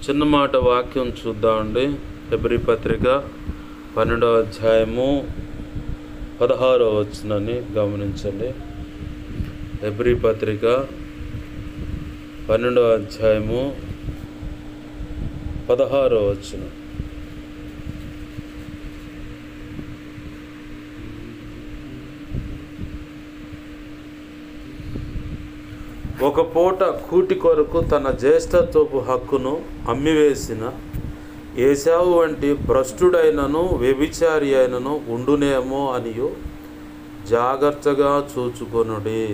చిన్న మాట వాక్యం చూద్దామండి. హెబ్రీ పత్రిక 12వ అధ్యాయము 16వ వచనాన్ని గమనించండి. హెబ్రీ పత్రిక 12వ అధ్యాయము 16వ వచనం. ఒక పూట కూటి కొరకు తన జ్యేష్ఠత్వపు హక్కును అమ్మివేసిన ఏశావు వంటి భ్రష్టుడైనను వ్యభిచారి అయినను ఉండునేమో అనియు జాగ్రత్తగా చూచుకొనుడి.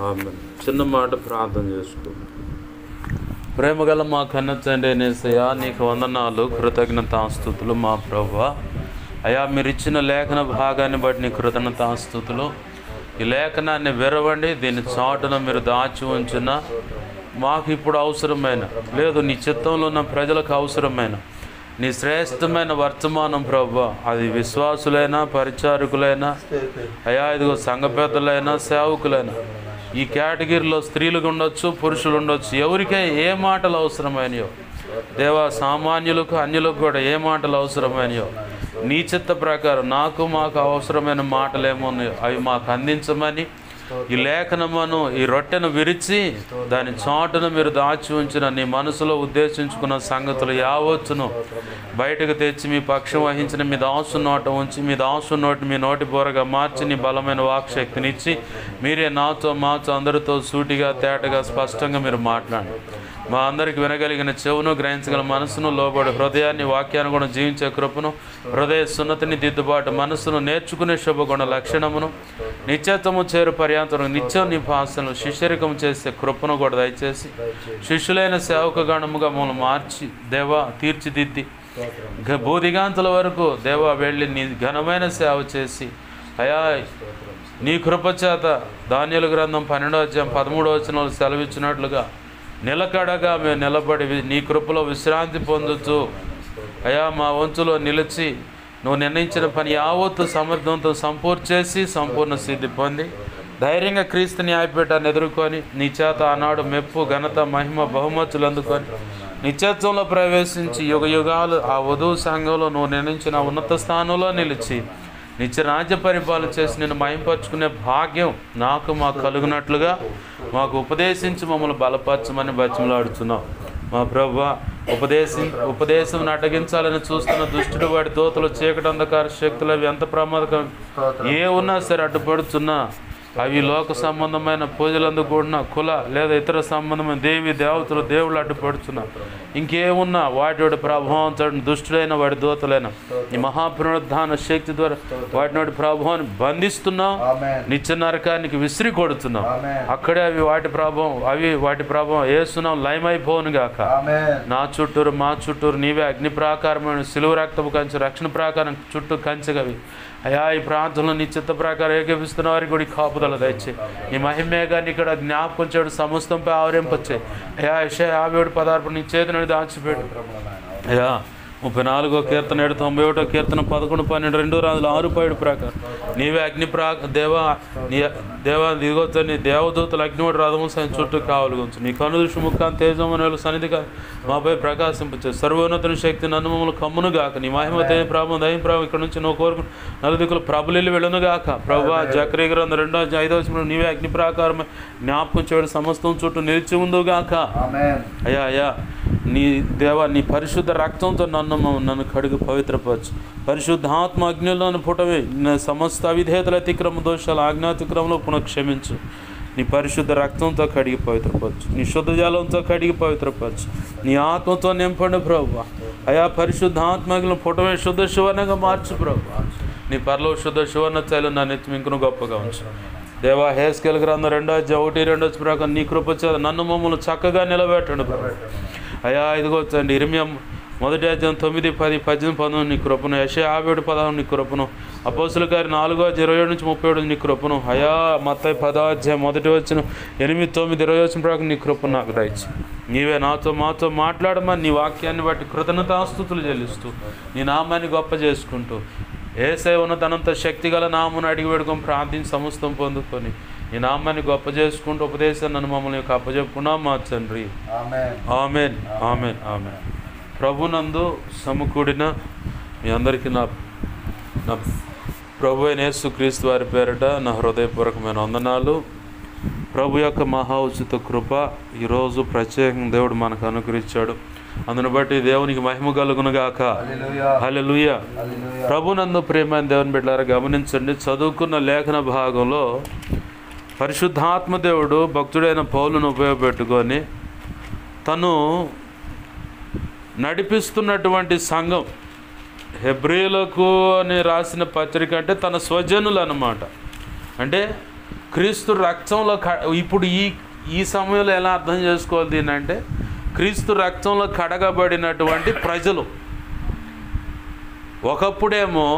ఆమేన్. చిన్న మాట ప్రార్థన చేసుకో. ప్రేమగల మా కన్న తండ్రి యేసయ్యా, నీకు వందనాలు, కృతజ్ఞతాస్తుతులు మా ప్రభువా. అయ్యా, మీరు ఇచ్చిన లేఖన భాగాన్ని బట్టి నీ కృతజ్ఞతాస్తుతులు. ఈ లేఖనాన్ని విరవండి, దీని చాటున మీరు దాచి ఉంచిన మాకు ఇప్పుడు అవసరమైన లేదు, నీ చిత్తంలో ఉన్న ప్రజలకు అవసరమైన నీ శ్రేష్టమైన వర్తమానం ప్రభువా, అది విశ్వాసులైనా పరిచారకులైనా అయ్యా ఇదిగో సంఘ పెద్దలైనా సేవకులైనా ఈ కేటగిరీలో స్త్రీలు ఉండొచ్చు, పురుషులు ఉండొచ్చు, ఎవరికై ఏ మాటలు అవసరమైనయో దేవా, సామాన్యులకు అన్యులకు కూడా ఏ మాటలు అవసరమైనయో నీ చిత్త ప్రకారం మాకు అవసరమైన మాటలు ఏమున్నాయో అవి మాకు అందించమని ఈ లేఖనమును ఈ రొట్టెను విరిచి దాని చాటును మీరు దాచి ఉంచిన నీ మనసులో ఉద్దేశించుకున్న సంగతులు యావత్తును బయటకు తెచ్చి మీ పక్షం వహించిన మీ దాసు నోట ఉంచి మీ దాసు నోటి మీ నోటి బోరగా మార్చి నీ బలమైన వాక్శక్తినిచ్చి మీరే నాతో మాతో అందరితో సూటిగా తేటగా స్పష్టంగా మీరు మాట్లాడండి. మా అందరికి వినగలిగిన చెవును, గ్రహించగల మనసును, లోబడి హృదయాన్ని వాక్యాన్ని కూడా జీవించే కృపను, హృదయ సున్నతిని దిద్దుబాటు మనసును, నేర్చుకునే శుభగుణ లక్షణమును, నిత్యత్వము చేరు పర్యాంతరం నిత్యం నీ భాషను శిష్యరికం చేసే కృపను కూడా దయచేసి శిష్యులైన సేవకగణముగా మమ్మల్ని మార్చి దేవా తీర్చిదిద్ది బోధిగాంతుల వరకు దేవా వెళ్ళి నీ ఘనమైన సేవ చేసి అయా నీ కృపచేత దానియేలు గ్రంథం 12వ అధ్యాయం 13వ వచనాలు సెలవిచ్చినట్లుగా నిలకడగా మేము నిలబడి నీ కృపలో విశ్రాంతి పొందుతూ అయా మా వంతులో నిలిచి నువ్వు నిర్ణయించిన పని యావత్తు సమర్థంతో సంపూర్తి చేసి సంపూర్ణ సిద్ధి పొంది ధైర్యంగా క్రీస్తు న్యాయపీఠాన్ని ఎదుర్కొని నీ చేత ఆనాడు మెప్పు, ఘనత, మహిమ, బహుమతులు అందుకొని నిత్యత్వంలో ప్రవేశించి యుగ యుగాలు ఆ వధువు సంఘంలో నువ్వు నిర్ణయించిన ఉన్నత స్థానంలో నిలిచి నిత్య రాజ్య పరిపాలన చేసి నేను మహింపరచుకునే భాగ్యం మాకు కలుగునట్లుగా మాకు ఉపదేశించి మమ్మల్ని బలపరచమని బతిమలాడుతున్నాం. మా ప్రభువా, ఉపదేశం అడ్డగించాలని చూస్తున్న దుష్టుడు వాడి దోతలు, చీకటి, అంధకార శక్తులు అవి ఎంత ప్రమాదకరం ఏ ఉన్నా సరే అడ్డుపడుతున్నా అవి లోక సంబంధమైన పూజలందుకు కూడిన కుల లేదా ఇతర సంబంధమైన దేవతలు దేవుళ్ళు అడ్డుపడుతున్నా ఇంకేమున్నా వాటి ప్రభావంతో దుష్టుడైన వాడి దోతలైన ఈ మహాపునరుద్ధాన శక్తి ద్వారా వాటి ప్రభావాన్ని బంధిస్తున్నాం, నిత్య నరకానికి విసిరి కొడుతున్నాం. అక్కడే వాటి ప్రభావం ఏసునాం లయమైపోను గాక. నా చుట్టూరు మా చుట్టూరు నీవే అగ్ని ప్రాకారమైన సిలువ రక్తపు కంచె రక్షణ ప్రాకారం చుట్టూ కంచెగవి అయా ఈ ప్రాంతంలో నీ చిత్త ప్రకారం ఏకీపిస్తున్న వారికి కూడా కాపుదల దయచే నీ మహిమేగాన్ని ఇక్కడ జ్ఞాపకం చేయడం సమస్తంపై ఆవరింపచ్చాయి. అయా 57 నీ చేతిని దాచిపెడు. అయా 34వ కీర్తన 91వ కీర్తన 11, 12, 2 రాజులు 6 ప్రకారం నీవే అగ్ని దేవా దిగొచ్చు నీ దేవదూతలు అగ్నివాడు రథము చుట్టూ కావలుగుంచు. నీ కనుదృష్టి ముఖాన్ని తేజమనేలు సన్నిధిగా మాపై ప్రకాశింపచ్చు. సర్వోన్నతుని శక్తి నన్ను మమ్మల్ని కమ్మును గాక. నీ మహిమ దయం ప్రభావం ఇక్కడ నుంచి నువ్వు కోరుకు నలుదిక్కులు ప్రభులిల్లు వెళ్ళును గాక. ప్రభా జకరీ గ్రంథం 2:5 నీవే అగ్ని ప్రాకారమే జ్ఞాపకం చేయడం సమస్తం చుట్టూ నిలిచి ఉందో గాక. అయ్యా నీ దేవా నీ పరిశుద్ధ రక్తంతో నన్ను కడుగు పవిత్రపరచు. పరిశుద్ధాత్మ అగ్నిలోని పుటవి సమస్త అవిధేతల అతిక్రమ దోషాలు ఆజ్ఞాతిక్రమంలో పునఃక్షమించు. నీ పరిశుద్ధ రక్తంతో కడిగి పవిత్రపరచు. నీ శుద్ధ జలంతో కడిగి పవిత్రపరచు. నీ ఆత్మతో నింపండి ప్రభువా. అయా పరిశుద్ధాత్మను పుటమే శుద్ధ సువర్ణంగా మార్చు ప్రభువా. నీ పరలో శుద్ధ సువర్ణ తైలం నా నెత్తి ఇంకను గొప్పగా ఉంచు దేవా. హెస్కేల్ గ్రంథం 2:1-2 ప్రకారం నీ కృప చేత నన్ను మమ్మల్ని చక్కగా నిలబెట్టండి ప్రభు. అయా ఇదిగో తండ్రి ఇర్మియా 1వ అధ్యాయం 9, 10, 18, 19 నీ కృపను, యెషయా 57:16 నీ కృపను, అపోస్తుల కార్యం 4:27-37 నీ కృపను, అయా మత్తయి 10వ అధ్యాయం 1వ వచనం 8, 9, 20 వచనం ప్రకారం నీ కృపను నాకు దయచి నీవే మాతో మాట్లాడమని నీ వాక్యాన్ని బట్టి కృతజ్ఞతాస్తుతులు చెల్లిస్తూ నీ నామాన్ని గొప్ప చేసుకుంటూ యేసయ్య ఉన్నతనంత శక్తిగల నామమును అడిగి వేడుకొని ప్రార్థించి సమస్తం పొందుకొని నీ నామాన్ని గొప్ప చేసుకుంటూ ఉపదేశాన్ని నన్ను మమ్మల్ని యొక్క అప్పచెప్పుకున్నాం మా తండ్రి. Amen amen amen. ప్రభునందు సమకూడిన మీ అందరికీ నా ప్రభు అయిన యేసుక్రీస్తు వారి పేరిట నా హృదయపూర్వకమైన వందనాలు. ప్రభు యొక్క మహా ఉచిత కృప ఈరోజు ప్రత్యేకంగా దేవుడు మనకు అనుగ్రహించాడు. అందును బట్టి దేవునికి మహిమ కలుగునుగాక. హల్లెలూయా. ప్రభునందు ప్రియమైన దేవుని బిడ్డలారా, గమనించండి, చదువుకున్న లేఖన భాగంలో పరిశుద్ధాత్మ దేవుడు భక్తుడైన పౌలును ఉపయోగపెట్టుకొని తను నడిపిస్తున్నటువంటి సంఘం, హెబ్రీలకు అని రాసిన పత్రిక అంటే తన స్వజనులు అన్నమాట. అంటే క్రీస్తు రక్తంలో ఇప్పుడు ఈ సమయంలో ఎలా అర్థం చేసుకోవాలి దీన్ని అంటే, క్రీస్తు రక్తంలో కడగబడినటువంటి ప్రజలు. ఒకప్పుడేమో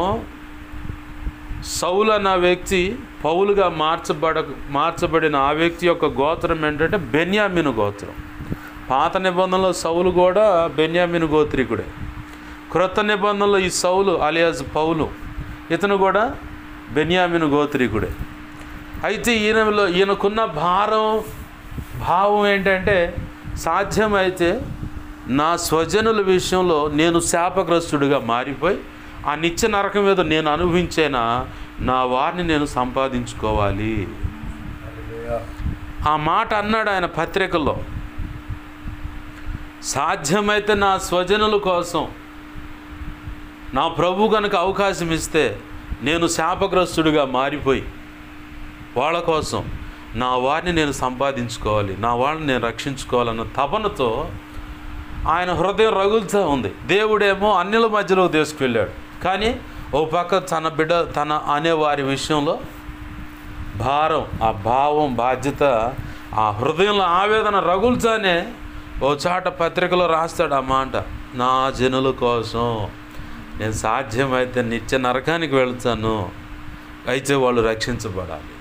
సౌలు అన్న వ్యక్తి పౌలుగా మార్చబడిన ఆ వ్యక్తి యొక్క గోత్రం ఏంటంటే బెన్యామీను గోత్రం. పాత నిబంధనలో సౌలు కూడా బెన్యామీను గోత్రికుడే. క్రొత్త నిబంధనలో ఈ సౌలు అలియాజ్ పౌలు, ఇతను కూడా బెన్యామీను గోత్రికుడే. అయితే ఈయనకున్న భావం ఏంటంటే, సాధ్యమైతే నా స్వజనుల విషయంలో నేను శాపగ్రస్తుడిగా మారిపోయి ఆ నిత్య నరకం మీద నేను అనుభవించేనా నా వారిని నేను సంపాదించుకోవాలి. ఆ మాట అన్నాడు ఆయన పత్రికల్లో. సాధ్యమైతే నా స్వజనుల కోసం నా ప్రభు కనుక అవకాశం ఇస్తే నేను శాపగ్రస్తుడిగా మారిపోయి వాళ్ళ కోసం నా వారిని నేను సంపాదించుకోవాలి, నా వాళ్ళని నేను రక్షించుకోవాలన్న తపనతో ఆయన హృదయం రగులుతూ ఉంది. దేవుడేమో అన్యుల మధ్యలో తీసుకువెళ్ళాడు. కానీ ఓ పక్క తన అనేవారి విషయంలో భారం, ఆ భావం, బాధ్యత, ఆ హృదయంలో ఆవేదన రగులుతానే ఓ చాట పత్రికలో రాస్తాడు ఆ మాట, నా జనుల కోసం నేను సాధ్యమైతే నిత్య నరకానికి వెళ్తాను, అయితే వాళ్ళు రక్షించబడాలి.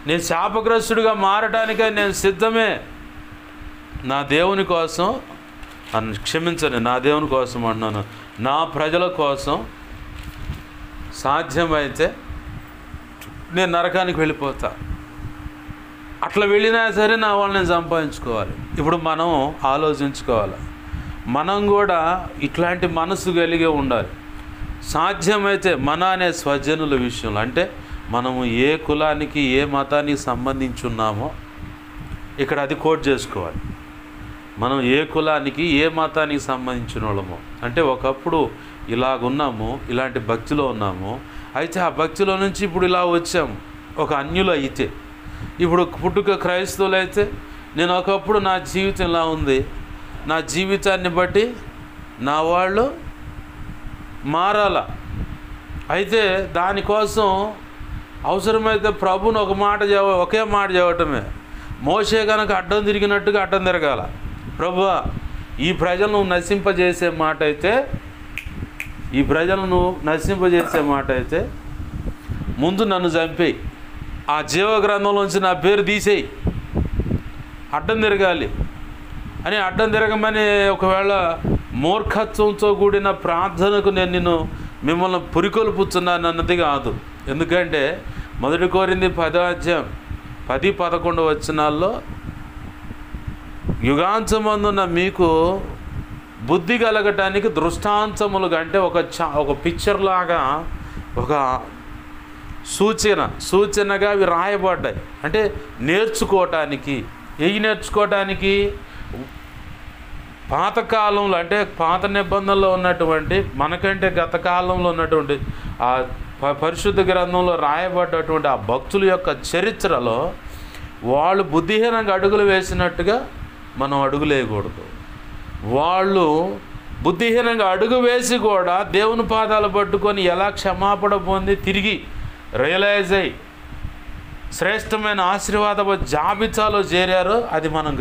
నేను శాపగ్రస్తుడిగా మారడానికే నేను సిద్ధమే. నా దేవుని కోసం, క్షమించండి, నా దేవుని కోసం అన్నాను, నా ప్రజల కోసం సాధ్యమైతే నేను నరకానికి వెళ్ళిపోతా. అట్లా వెళ్ళినా సరే నా వాళ్ళని నేను సంపాదించుకోవాలి. ఇప్పుడు మనం ఆలోచించుకోవాలి, మనం కూడా ఇట్లాంటి మనసు కలిగి ఉండాలి. సాధ్యమైతే మన అనే స్వజనుల విషయంలో, అంటే మనము ఏ కులానికి ఏ మతానికి సంబంధించి ఉన్నామో ఇక్కడ అది కోట్ చేసుకోవాలి. మనం ఏ కులానికి ఏ మతానికి సంబంధించిన వాళ్ళమో, అంటే ఒకప్పుడు ఇలాగున్నాము, ఇలాంటి భక్తిలో ఉన్నాము, అయితే ఆ భక్తిలో నుంచి ఇప్పుడు ఇలా వచ్చాము. ఒక అన్యులు అయితే, ఇప్పుడు పుట్టుక క్రైస్తవులు అయితే, నేను ఒకప్పుడు నా జీవితం ఇలా ఉంది, నా జీవితాన్ని బట్టి నా వాళ్ళు మారాల. అయితే దానికోసం అవసరమైతే ప్రభుని ఒకే మాట చెప్పటమే. మోషే కనుక అడ్డం తిరిగినట్టుగా అడ్డం తిరగాల. ప్రభువా, ఈ ప్రజలను నశింపజేసే మాట అయితే, ఈ ప్రజలను నశింపజేసే మాట అయితే ముందు నన్ను చంపేయి, ఆ జీవ గ్రంథంలోంచి నా పేరు తీసేయి, అడ్డం తిరగాలి అని అడ్డం తిరగమని ఒకవేళ మూర్ఖత్వంతో కూడిన ప్రార్థనకు నేను మిమ్మల్ని పురికొల్పుతున్నాను అన్నది కాదు. ఎందుకంటే 1 కొరింథీ 10-11 వచనాల్లో యుగాంతమందున్న మీకు బుద్ధి కలగటానికి దృష్టాంతములుగా, అంటే ఒక పిక్చర్ లాగా, ఒక సూచనగా అవి రాయబడ్డాయి. అంటే నేర్చుకోవటానికి. నేర్చుకోవటానికి పాతకాలంలో, అంటే పాత నిబంధనలో ఉన్నటువంటి, మనకంటే గత కాలంలో ఉన్నటువంటి ఆ పరిశుద్ధ గ్రంథంలో రాయబడ్డటువంటి ఆ భక్తుల యొక్క చరిత్రలో వాళ్ళు బుద్ధిహీనంగా అడుగులు వేసినట్టుగా మనం అడుగులు వేయకూడదు. వాళ్ళు బుద్ధిహీనంగా అడుగు వేసి కూడా దేవుని పాదాలు పట్టుకొని ఎలా క్షమాపణ పొంది తిరిగి రియలైజ్ అయ్యి శ్రేష్టమైన ఆశీర్వాద జాబితాలో చేరారో అది మనం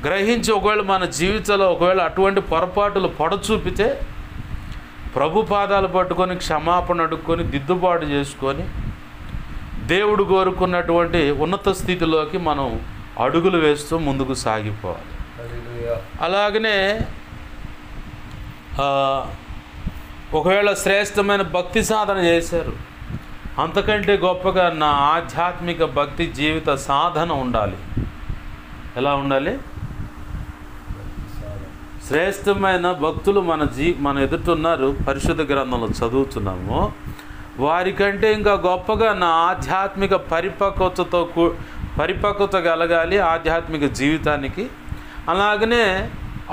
గ్రహించి ఒకవేళ మన జీవితంలో ఒకవేళ అటువంటి పొరపాటులు పడచూపితే ప్రభు పాదాలు పట్టుకొని క్షమాపణ అడుక్కొని దిద్దుబాటు చేసుకొని దేవుడు కోరుకున్నటువంటి ఉన్నత స్థితిలోకి మనం అడుగులు వేస్తూ ముందుకు సాగిపోవాలి. అలాగనే ఒకవేళ శ్రేష్టమైన భక్తి సాధన చేశారు, అంతకంటే గొప్పగా నా ఆధ్యాత్మిక భక్తి జీవిత సాధన ఉండాలి. ఎలా ఉండాలి? శ్రేష్టమైన భక్తులు మన ఎదుటున్నారు, పరిశుద్ధ గ్రంథంలో చదువుతున్నాము. వారికంటే ఇంకా గొప్పగా నా ఆధ్యాత్మిక పరిపక్వత కలగాలి ఆధ్యాత్మిక జీవితానికి. అలాగనే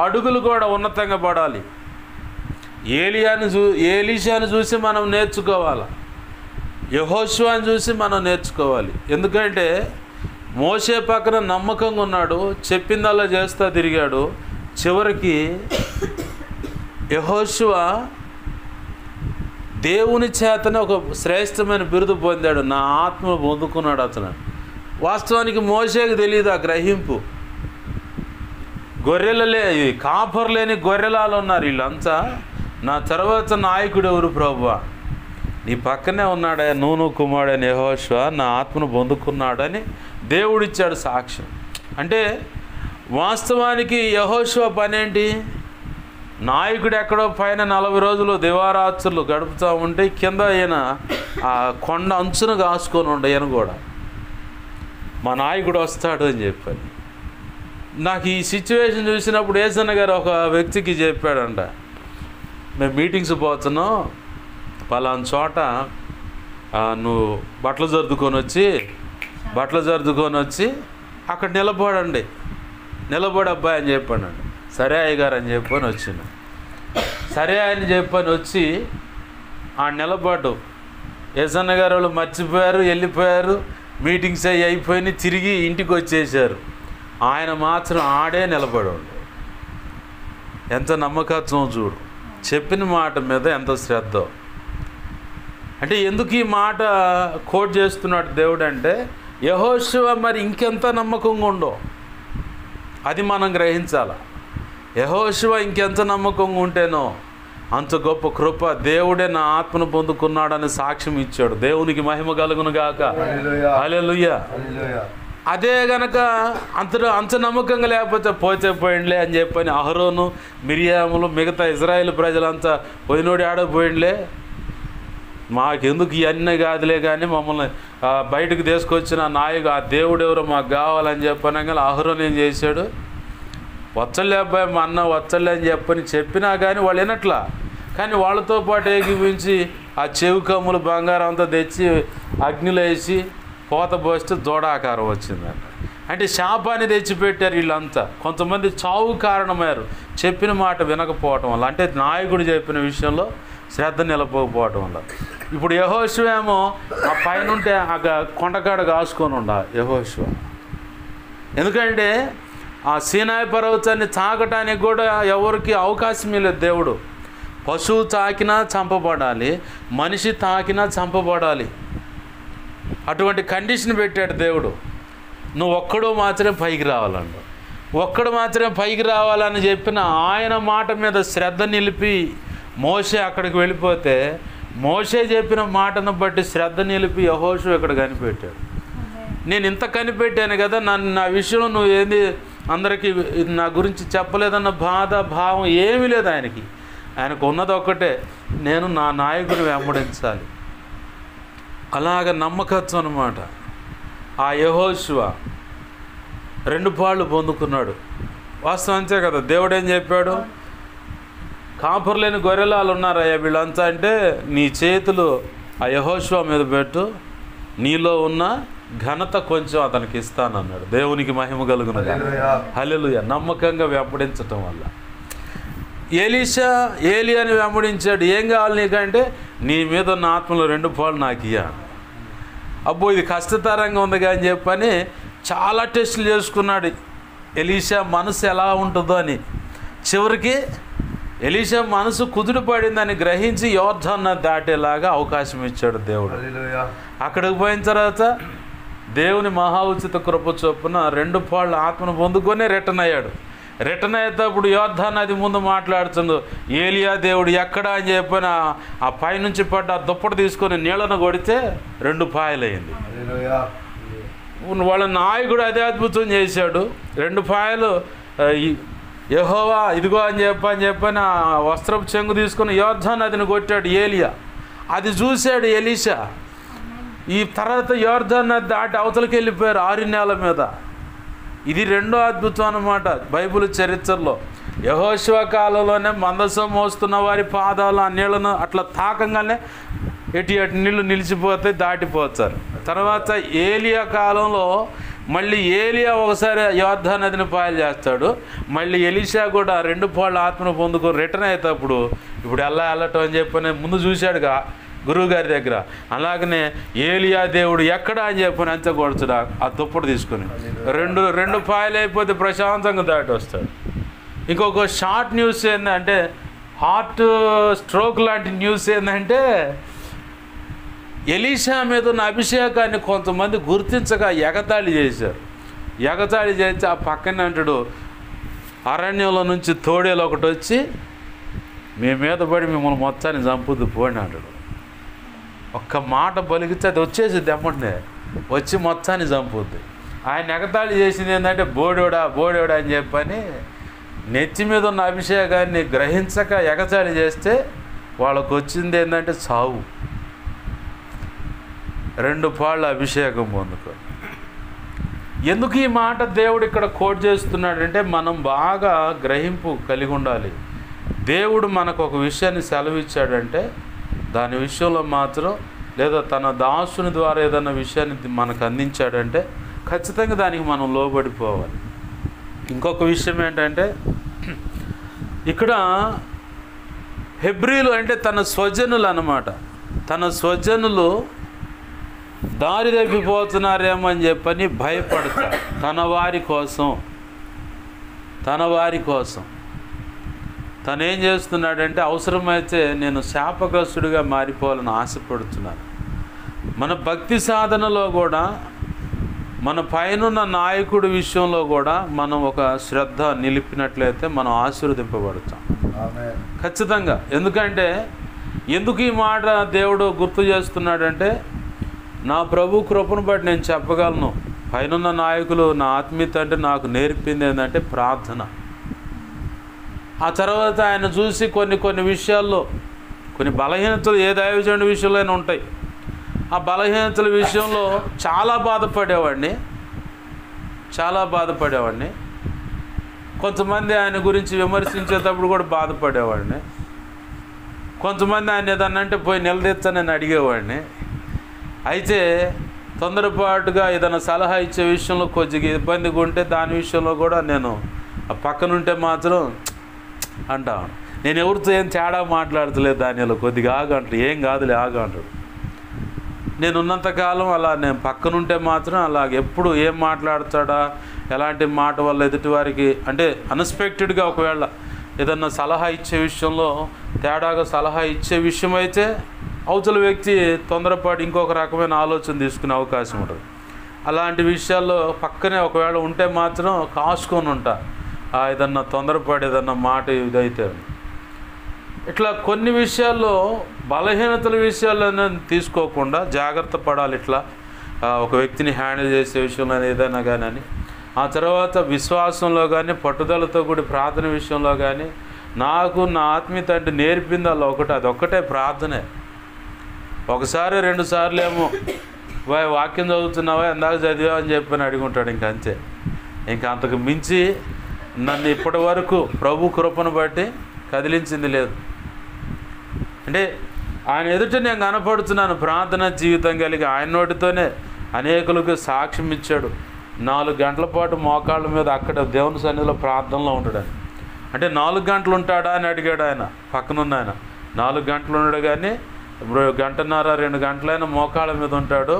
అడుగులు కూడా ఉన్నతంగా పడాలి. ఏలీషాను చూసి మనం నేర్చుకోవాలి, యెహోషువను చూసి మనం నేర్చుకోవాలి. ఎందుకంటే మోషే పక్కన నమ్మకంగా ఉన్నాడు, చెప్పిందల్లా చేస్తా తిరిగాడు. చివరికి యెహోషువ దేవుని చేతనే ఒక శ్రేష్టమైన బిరుదు పొందాడు, నా ఆత్మను పొందుకున్నాడు అతను. వాస్తవానికి మోషేకి తెలియదు ఆ గ్రహింపు. కాపర్ లేని గొర్రెలాలు ఉన్నారు వీళ్ళంతా. నా తర్వాత నాయకుడు ఎవరు ప్రభువా? నీ పక్కనే ఉన్నాడే నూను కుమారుడైన యెహోషువ నా ఆత్మను పొందుకున్నాడని దేవుడిచ్చాడు సాక్ష్యం. అంటే వాస్తవానికి యెహోషువ పనేంటి? నాయకుడు ఎక్కడో పైన 40 రోజులు దివారాత్రులు గడుపుతూ ఉంటే కింద ఈయన ఆ కొండ అంచును కాసుకొని ఉండే ఈయన కూడా మా నాయకుడు వస్తాడు అని చెప్పాను. నాకు ఈ సిచ్యువేషన్ చూసినప్పుడు ఏసన్న గారు ఒక వ్యక్తికి చెప్పాడంట, మేము మీటింగ్స్ పోతున్నాం, పలానా చోట నువ్వు బట్టలు సర్దుకొని వచ్చి అక్కడ నిలబడి అబ్బాయి అని చెప్పానండి. సరే అయ్యగారు అని చెప్పని వచ్చిన. సరే అని చెప్పని వచ్చి ఆ నిలబడు ఏసన్న గారు వాళ్ళు మర్చిపోయారు, వెళ్ళిపోయారు, మీటింగ్స్ అయిపోయినాయి, తిరిగి ఇంటికి వచ్చేసారు. ఆయన మాత్రం ఆడే నిలబడాడు. ఎంత నమ్మకత్వం చూడు, చెప్పిన మాట మీద ఎంత శ్రద్ధ. అంటే ఎందుకు ఈ మాట కోట్ చేస్తున్నాడు దేవుడు అంటే, యెహోషువ మరి ఇంకెంత నమ్మకంగా ఉండో అది మనం గ్రహించాలి. యెహోషువ ఇంకెంత నమ్మకంగా ఉంటేనో అంత గొప్ప కృప దేవుడే నా ఆత్మను పొందుకున్నాడని సాక్ష్యం ఇచ్చాడు. దేవునికి మహిమ కలుగును గాక. హల్లెలూయా. అదే గనక అంత నమ్మకంగా లేకపోతే పోయిండ్లే అని చెప్పని అహరోను, మిరియాములు, మిగతా ఇజ్రాయేల్ ప్రజలంతా పోయినోడి ఆడపోయిండ్లే, మాకెందుకు ఇవన్నీ కాదులే కానీ మమ్మల్ని బయటకు తీసుకొచ్చిన నాయకు ఆ దేవుడు ఎవరో మాకు కావాలని చెప్పనగా అహరోను ఏం చేశాడు? వచ్చలే అబ్బాయి మా అన్న వచ్చలే అని చెప్పినా కానీ వాళ్ళు వినట్లా. కానీ వాళ్ళతో పాటు ఏకీపించి ఆ చెవి కమ్ములు బంగారం అంతా తెచ్చి అగ్నిలో వేసి పోత పోస్తే దూడాకారం వచ్చిందంట. అంటే శాపాన్ని తెచ్చిపెట్టారు వీళ్ళంతా. కొంతమంది చావు కారణమయ్యారు చెప్పిన మాట వినకపోవటం వల్ల, అంటే నాయకుడు చెప్పిన విషయంలో శ్రద్ధ నిలపకపోవటం వల్ల. ఇప్పుడు యెహోషువ ఏమో ఆ పైన ఉంటే ఆ కొండకాడ కాసుకొని యెహోషువ. ఎందుకంటే ఆ సీనాయి పర్వతాన్ని తాకటానికి కూడా ఎవరికి అవకాశం లేదు దేవుడు. పశువు తాకినా చంపబడాలి, మనిషి తాకినా చంపబడాలి, అటువంటి కండిషన్ పెట్టాడు దేవుడు. నువ్వు ఒక్కడు మాత్రమే పైకి రావాలండు. ఒక్కడు మాత్రమే పైకి రావాలని చెప్పిన ఆయన మాట మీద శ్రద్ధ నిలిపి మోషే అక్కడికి వెళ్ళిపోతే, మోషే చెప్పిన మాటను బట్టి శ్రద్ధ నిలిపి యెహోషువ ఇక్కడ కనిపెట్టాడు. నేను ఇంత కనిపెట్టాను కదా, నా విషయంలో నువ్వు ఏంది అందరికీ నా గురించి చెప్పలేదన్న బాధ భావం ఏమీ లేదు ఆయనకి. ఆయనకు ఉన్నది ఒక్కటే, నేను నా నాయకుని వెంబడించాలి. అలాగ నమ్మకత్వం అన్నమాట. ఆ యెహోషువ 2 పాళ్ళు పొందుకున్నాడు. వాస్తవం అంతే కదా. దేవుడు ఏం చెప్పాడు? కాపర్ లేని గొర్రెలాలు ఉన్నారయ్యా వీళ్ళంతా, అంటే నీ చేతులు ఆ యెహోషువ మీద పెట్టు, నీలో ఉన్న ఘనత కొంచెం అతనికి ఇస్తానన్నాడు. దేవునికి మహిమ కలుగును గాక. హల్లెలూయా. నమ్మకంగా వెంబడించటం వల్ల ఏలియాని వెంబడించాడు. ఏం కావాలి నీకంటే, నీ మీద ఉన్న ఆత్మలో 2 పాలు నాకు ఇయ్యా. అబ్బో ఇది కష్టతరంగా ఉంది అని చెప్పని చాలా టెస్టులు చేసుకున్నాడు ఎలీషా మనసు ఎలా ఉంటుందో అని. చివరికి ఎలీషా మనసు కుదుట పడిందని గ్రహించి యోర్దాను దాటేలాగా అవకాశం ఇచ్చాడు దేవుడు. అక్కడికి పోయిన తర్వాత దేవుని మహా ఉచిత కృప చొప్పున 2 పాళ్ళు ఆత్మను పొందుకొని రిటర్న్ అయ్యాడు. రిటర్న్ అయ్యేటప్పుడు యోర్దాను నది ముందు మాట్లాడుతుండు, ఏలియా దేవుడు ఎక్కడ అని చెప్పిన ఆ పైనుంచి పడ్డ ఆ దుప్పటి తీసుకొని నీళ్ళను కొడితే 2 పాయలైంది. వాళ్ళ నాయకుడు అదే అద్భుతం చేశాడు. 2 పాయలు యెహోవా ఇదిగో అని చెప్పని ఆ వస్త్రపు చెంగు తీసుకొని యోర్దాను నదిని కొట్టాడు ఏలియా. అది చూశాడు ఎలీషా. ఈ తర్వాత యోర్దాను నది దాటి అవతలకి వెళ్ళిపోయారు 6 నెలల మీద. ఇది రెండో అద్భుతం అన్నమాట బైబిల్ చరిత్రలో. యెహోషువ కాలంలోనే మందసం మోస్తున్న వారి పాదాలు ఆ నీళ్లను అట్లా తాకంగానే ఎటు నీళ్లు నిలిచిపోతాయి, దాటిపోతారు. తర్వాత ఏలియా కాలంలో మళ్ళీ ఏలియా ఒకసారి యోర్దాను నదిని పాయలు చేస్తాడు. మళ్ళీ ఎలీషా కూడా 2 పాళ్ళు ఆత్మను పొందుకొని రిటర్న్ అవుతాప్పుడు ఇప్పుడు వెళ్ళటం అని చెప్పని ముందు చూశాడుగా గురువు గారి దగ్గర. అలాగనే ఏలియా దేవుడు ఎక్కడ అని చెప్పని అంతే కొడుతుడా ఆ దుప్పటి తీసుకుని 2 పాయలు అయిపోతే ప్రశాంతంగా దాటి వస్తాడు. ఇంకొక షార్ట్ న్యూస్ ఏంటంటే హార్ట్ స్ట్రోక్ లాంటి న్యూస్ ఏంటంటే ఎలీషా మీద ఉన్న అభిషేకాన్ని కొంతమంది గుర్తించక ఎగతాళి చేశారు. ఎగతాళి చేసి ఆ పక్కనే అంటాడు అరణ్యంలో నుంచి తోడేలు ఒకటి వచ్చి మీ మీద పడి మిమ్మల్ని మొత్తాన్ని చంపుద్దు పోండి అంటాడు. ఒక్క మాట పలికితే అది వచ్చేసిద్ది ఎమ్మంటే వచ్చి మొత్తాన్ని చంపుద్ది. ఆయన ఎగతాళి చేసింది ఏంటంటే బోడోడా అని చెప్పని నెత్తి మీద ఉన్న అభిషేకాన్ని గ్రహించక ఎగతాళి చేస్తే వాళ్ళకు వచ్చింది ఏంటంటే చావు. 2 పాళ్ళు అభిషేకం పొందుకో. ఎందుకు ఈ మాట దేవుడు ఇక్కడ కోట్ చేస్తున్నాడంటే మనం బాగా గ్రహింపు కలిగి ఉండాలి. దేవుడు మనకు ఒక విషయాన్ని సెలవిచ్చాడంటే దాని విషయంలో మాత్రం లేదా తన దాసుని ద్వారా ఏదైనా విషయాన్ని మనకు అందించాడంటే ఖచ్చితంగా దానికి మనం లోబడిపోవాలి. ఇంకొక విషయం ఏంటంటే ఇక్కడ హెబ్రీలు అంటే తన స్వజనులు అన్నమాట. తన స్వజనులు దారి తప్పిపోతున్నారేమో అని చెప్పని భయపడతారు. తన వారి కోసం తనేం చేస్తున్నాడంటే అవసరమైతే నేను శాపగ్రస్తుడిగా మారిపోవాలని ఆశపడుతున్నాను. మన భక్తి సాధనలో కూడా మన పైనున్న నాయకుడి విషయంలో కూడా మనం ఒక శ్రద్ధ నిలిపినట్లయితే మనం ఆశీర్వదింపబడతాం ఖచ్చితంగా. ఎందుకు ఈ మాట దేవుడు గుర్తు చేస్తున్నాడంటే నా ప్రభు కృపను బట్టి నేను చెప్పగలను. పైనున్న నాయకులు నా ఆత్మీయత అంటే నాకు నేర్పింది ఏంటంటే ప్రార్థన. ఆ తర్వాత ఆయన చూసి కొన్ని విషయాల్లో కొన్ని బలహీనతలు ఏ దైవజనుడి విషయంలోనే ఉంటాయి. ఆ బలహీనతల విషయంలో చాలా బాధపడేవాడిని. కొంతమంది ఆయన గురించి విమర్శించేటప్పుడు కూడా బాధపడేవాడిని. కొంతమంది ఆయన ఏదన్నా అంటే పోయి నిలదీస్తానని అడిగేవాడిని. అయితే తొందరపాటుగా ఏదైనా సలహా ఇచ్చే విషయంలో కొద్దిగా ఇబ్బందిగా ఉంటే దాని విషయంలో కూడా నేను ఆ పక్కనుంటే మాత్రం అంటాను. నేను ఎవరితో ఏం తేడా మాట్లాడతలేదు, దానిలో కొద్దిగా ఆగంటాడు, ఏం కాదులే ఆగంటాడు. నేను ఉన్నంతకాలం అలా నేను పక్కనుంటే మాత్రం అలాగ ఎప్పుడు ఏం మాట్లాడతాడా, ఎలాంటి మాట వల్ల ఎదుటివారికి అంటే అన్ఎక్స్పెక్టెడ్గా ఒకవేళ ఏదన్నా సలహా ఇచ్చే విషయంలో తేడాగా సలహా ఇచ్చే విషయం అయితే అవతల వ్యక్తి తొందరపాటు ఇంకొక రకమైన ఆలోచన తీసుకునే అవకాశం ఉంటుంది. అలాంటి విషయాల్లో పక్కనే ఒకవేళ ఉంటే మాత్రం కాసుకొని ఉంటా, ఏదన్నా తొందరపాటు ఏదన్నా మాట ఇదైతే. ఇట్లా కొన్ని విషయాల్లో బలహీనతల విషయాలను తీసుకోకుండా జాగ్రత్త పడాలి. ఇట్లా ఒక వ్యక్తిని హ్యాండిల్ చేసే విషయంలో ఏదైనా కానీ, ఆ తర్వాత విశ్వాసంలో కానీ పట్టుదలతో కూడి ప్రార్థన విషయంలో కానీ నాకు నా ఆత్మీయత అంటే నేర్పింది అదొక్కటే ప్రార్థనే. 1 సారి 2 సార్లు ఏమో వాక్యం చదువుతున్నావా ఎందాక చదివా అని చెప్పని అడుగుంటాడు. ఇంకంతే. అంతకు మించి నన్ను ఇప్పటి వరకు ప్రభు కృపను బట్టి కదిలించింది లేదు. అంటే ఆయన ఎదుట నేను కనపడుతున్నాను ప్రార్థన జీవితం కలిగి. ఆయన నోటితోనే అనేకులకు సాక్ష్యం ఇచ్చాడు. 4 గంటల పాటు మోకాళ్ళ మీద అక్కడ దేవుని సన్నిధిలో ప్రార్థనలో ఉంటాడని. అంటే 4 గంటలు ఉంటాడా అని అడిగాడు ఆయన పక్కనున్న ఆయన. 4 గంటలు ఉన్నాడు కానీ 1.5 గంటన్నర 2 గంటలైనా మోకాళ్ళ మీద ఉంటాడు.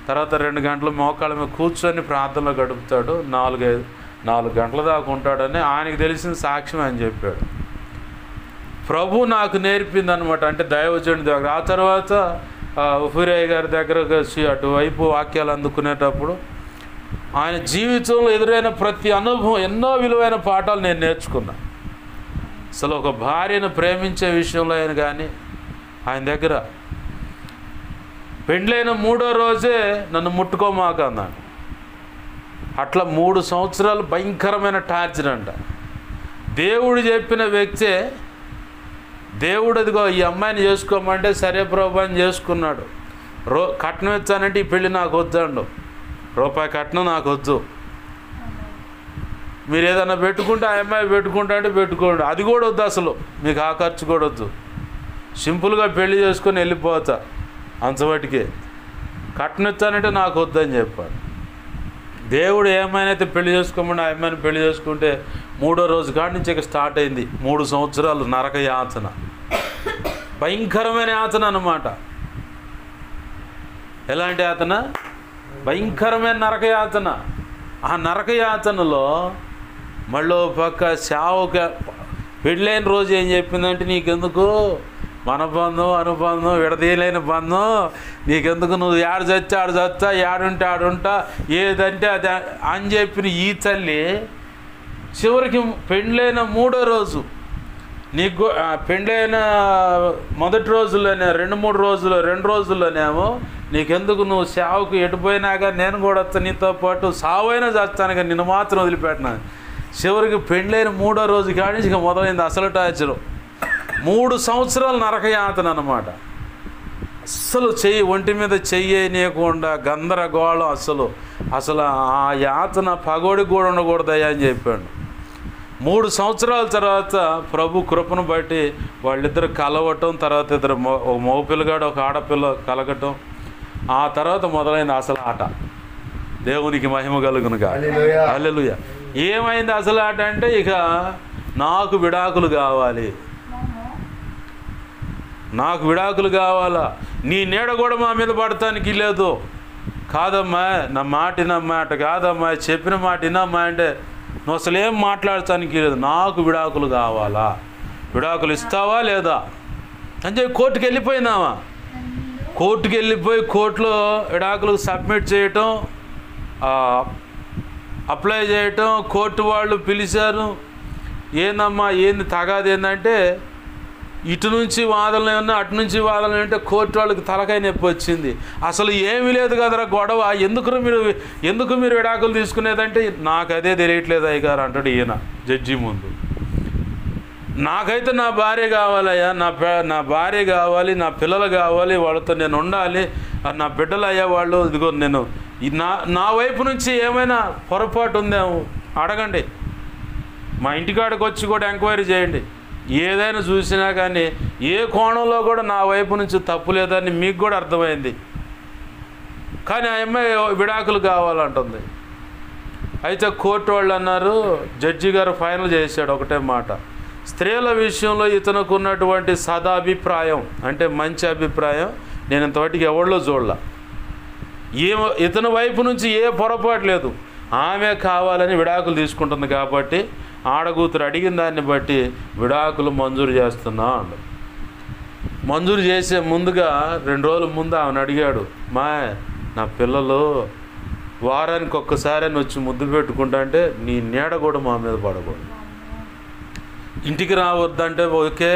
తర్వాత 2 గంటలు మోకాళ్ళ మీద కూర్చొని ప్రార్థనలో గడుపుతాడు. 4 గంటల దాకా ఉంటాడని ఆయనకు తెలిసిన సాక్ష్యం అని చెప్పాడు. ప్రభు నాకు నేర్పింది అనమాట. అంటే దైవజనుడి దగ్గర. ఆ తర్వాత ఉఫిరయ్య గారి దగ్గరకు వచ్చి అటువైపు వాక్యాలు అందుకునేటప్పుడు ఆయన జీవితంలో ఎదురైన ప్రతి అనుభవం ఎన్నో విలువైన పాఠాలు నేను నేర్చుకున్నా. అసలు ఒక భార్యను ప్రేమించే విషయంలో అయిన కానీ ఆయన దగ్గర పెండ్లైన 3వ రోజే నన్ను ముట్టుకోమాక అన్నాడు. అట్లా 3 సంవత్సరాలు భయంకరమైన టార్చర్ అంట. దేవుడు చెప్పిన వ్యక్తే దేవుడు అదిగో ఈ అమ్మాయిని చేసుకోమంటే సరే ప్రభు అని చేసుకున్నాడు. కట్నం ఇచ్చానంటే ఈ పెళ్ళి నాకు వద్దండు, రూపాయి కట్నం నాకు వద్దు. మీరు ఏదన్నా పెట్టుకుంటే ఆ అమ్మాయి పెట్టుకుంటా అంటే పెట్టుకోండి, అది కూడా వద్దు, అసలు మీకు ఆ ఖర్చు కూడా వద్దు, సింపుల్గా పెళ్లి చేసుకొని వెళ్ళిపోతా అంతవటికే, కట్నం ఇచ్చానంటే నాకు వద్దని చెప్పాడు. దేవుడు ఏమైనా అయితే పెళ్లి చేసుకోమని ఆ అమ్మాయిని పెళ్లి చేసుకుంటే 3వ రోజు కాడి నుంచి ఇక స్టార్ట్ అయింది 3 సంవత్సరాలు నరక యాతన, భయంకరమైన యాతన అన్నమాట. ఎలాంటి యాతన? భయంకరమైన నరకయాతన. ఆ నరకయాతనలో మళ్ళీ పక్క సేవక పెళ్ళైన రోజు ఏం చెప్పిందంటే, నీకెందుకు మనబంధం అనుబంధం విడదీయలేని బంధం, నీకెందుకు, నువ్వు ఆడ చచ్చా ఆడుంటే ఆడుంటా, ఏదంటే అది అని చెప్పిన ఈ తల్లి చివరికి పెళ్ళైన 3వ రోజు, నీకు పెళ్ళైన మొదటి రోజుల్లోనే 2 రోజుల్లోనేమో నీకెందుకు, నువ్వు సేవకు ఎటుపోయినాగా నేను కూడా వస్తా నీతో పాటు, సావైనా చేస్తాను కానీ నిన్ను మాత్రం వదిలిపెట్టినాను. చివరికి పెళ్ళైన 3వ రోజు కానీ ఇక మొదలైంది అసలు టార్చరు. 3 సంవత్సరాలు నరకయాతన అన్నమాట. అస్సలు ఒంటి మీద చెయ్యనీయకుండా గందరగోళం, అసలు ఆ యాతన పగోడికి కూడా ఉండకూడదయ్యా అని చెప్పాడు. 3 సంవత్సరాల తర్వాత ప్రభు కృపను బట్టి వాళ్ళిద్దరు కలవటం, తర్వాత ఇద్దరు ఒక మగపిల్లగాడు ఒక ఆడపిల్ల కలగటం, ఆ తర్వాత మొదలైంది అసలు ఆట. దేవునికి మహిమ కలుగునుగా. హల్లెలూయా. ఏమైంది అసలు ఆట అంటే, ఇక నాకు విడాకులు కావాలి, నాకు విడాకులు కావాలా, నీ నీడ కూడా మా మీద పడటానికి లేదు, కాదమ్మా నా మాట వినమ్మా, అట కాదమ్మా చెప్పిన మాట వినమ్మా అంటే నువ్వు అసలు ఏం మాట్లాడటానికి లేదు, నాకు విడాకులు కావాలా, విడాకులు ఇస్తావా లేదా అని చెప్పి కోర్టుకు వెళ్ళిపోయినావా. కోర్టుకు వెళ్ళిపోయి కోర్టులో విడాకులకు సబ్మిట్ చేయటం, అప్లై చేయటం, కోర్టు వాళ్ళు పిలిచారు. ఏందమ్మా ఏంది తగాది ఏంటంటే, ఇటు నుంచి వాదనలు ఏమన్నా అటు నుంచి వాదనలు అంటే కోర్టు వాళ్ళకి తలకాయ నొప్పి వచ్చింది. అసలు ఏమీ లేదు కదరా గొడవ, ఎందుకు మీరు విడాకులు తీసుకునేదంటే, నాకు అదే తెలియట్లేదు అయ్యగారు అంటాడు ఈయన జడ్జి ముందు. నాకైతే నా భార్య కావాలయ్యా, నా భార్య కావాలి, నా పిల్లలు కావాలి, వాళ్ళతో నేను ఉండాలి, నా బిడ్డలు అయ్యా వాళ్ళు, ఇదిగో నేను నా వైపు నుంచి ఏమైనా పొరపాటు ఉందేమో అడగండి, మా ఇంటికాడికి వచ్చి కూడా ఎంక్వైరీ చేయండి, ఏదైనా చూసినా కానీ ఏ కోణంలో కూడా నా వైపు నుంచి తప్పు లేదని మీకు కూడా అర్థమైంది. కానీ ఆ అమ్మాయి విడాకులు కావాలంటుంది. అయితే కోర్టు వాళ్ళు అన్నారు, జడ్జి గారు ఫైనల్ చేశాడు ఒకటే మాట, స్త్రీల విషయంలో ఇతనికి ఉన్నటువంటి సదాభిప్రాయం అంటే మంచి అభిప్రాయం నేను ఇంతవరకు ఎవరిలో చూడలా, ఇతని వైపు నుంచి ఏ పొరపాటు లేదు, ఆమె కావాలని విడాకులు తీసుకుంటుంది కాబట్టి ఆడగూతురు అడిగిన దాన్ని బట్టి విడాకులు మంజూరు చేస్తున్నా అండు. మంజూరు చేసే ముందుగా 2 రోజుల ముందు ఆమెను అడిగాడు, నా పిల్లలు వారానికి ఒక్కసారి వచ్చి ముద్దు పెట్టుకుంటా అంటే నీ నీడ కూడా మా మీద పడకూడదు, ఇంటికి రావద్దంటే ఓకే,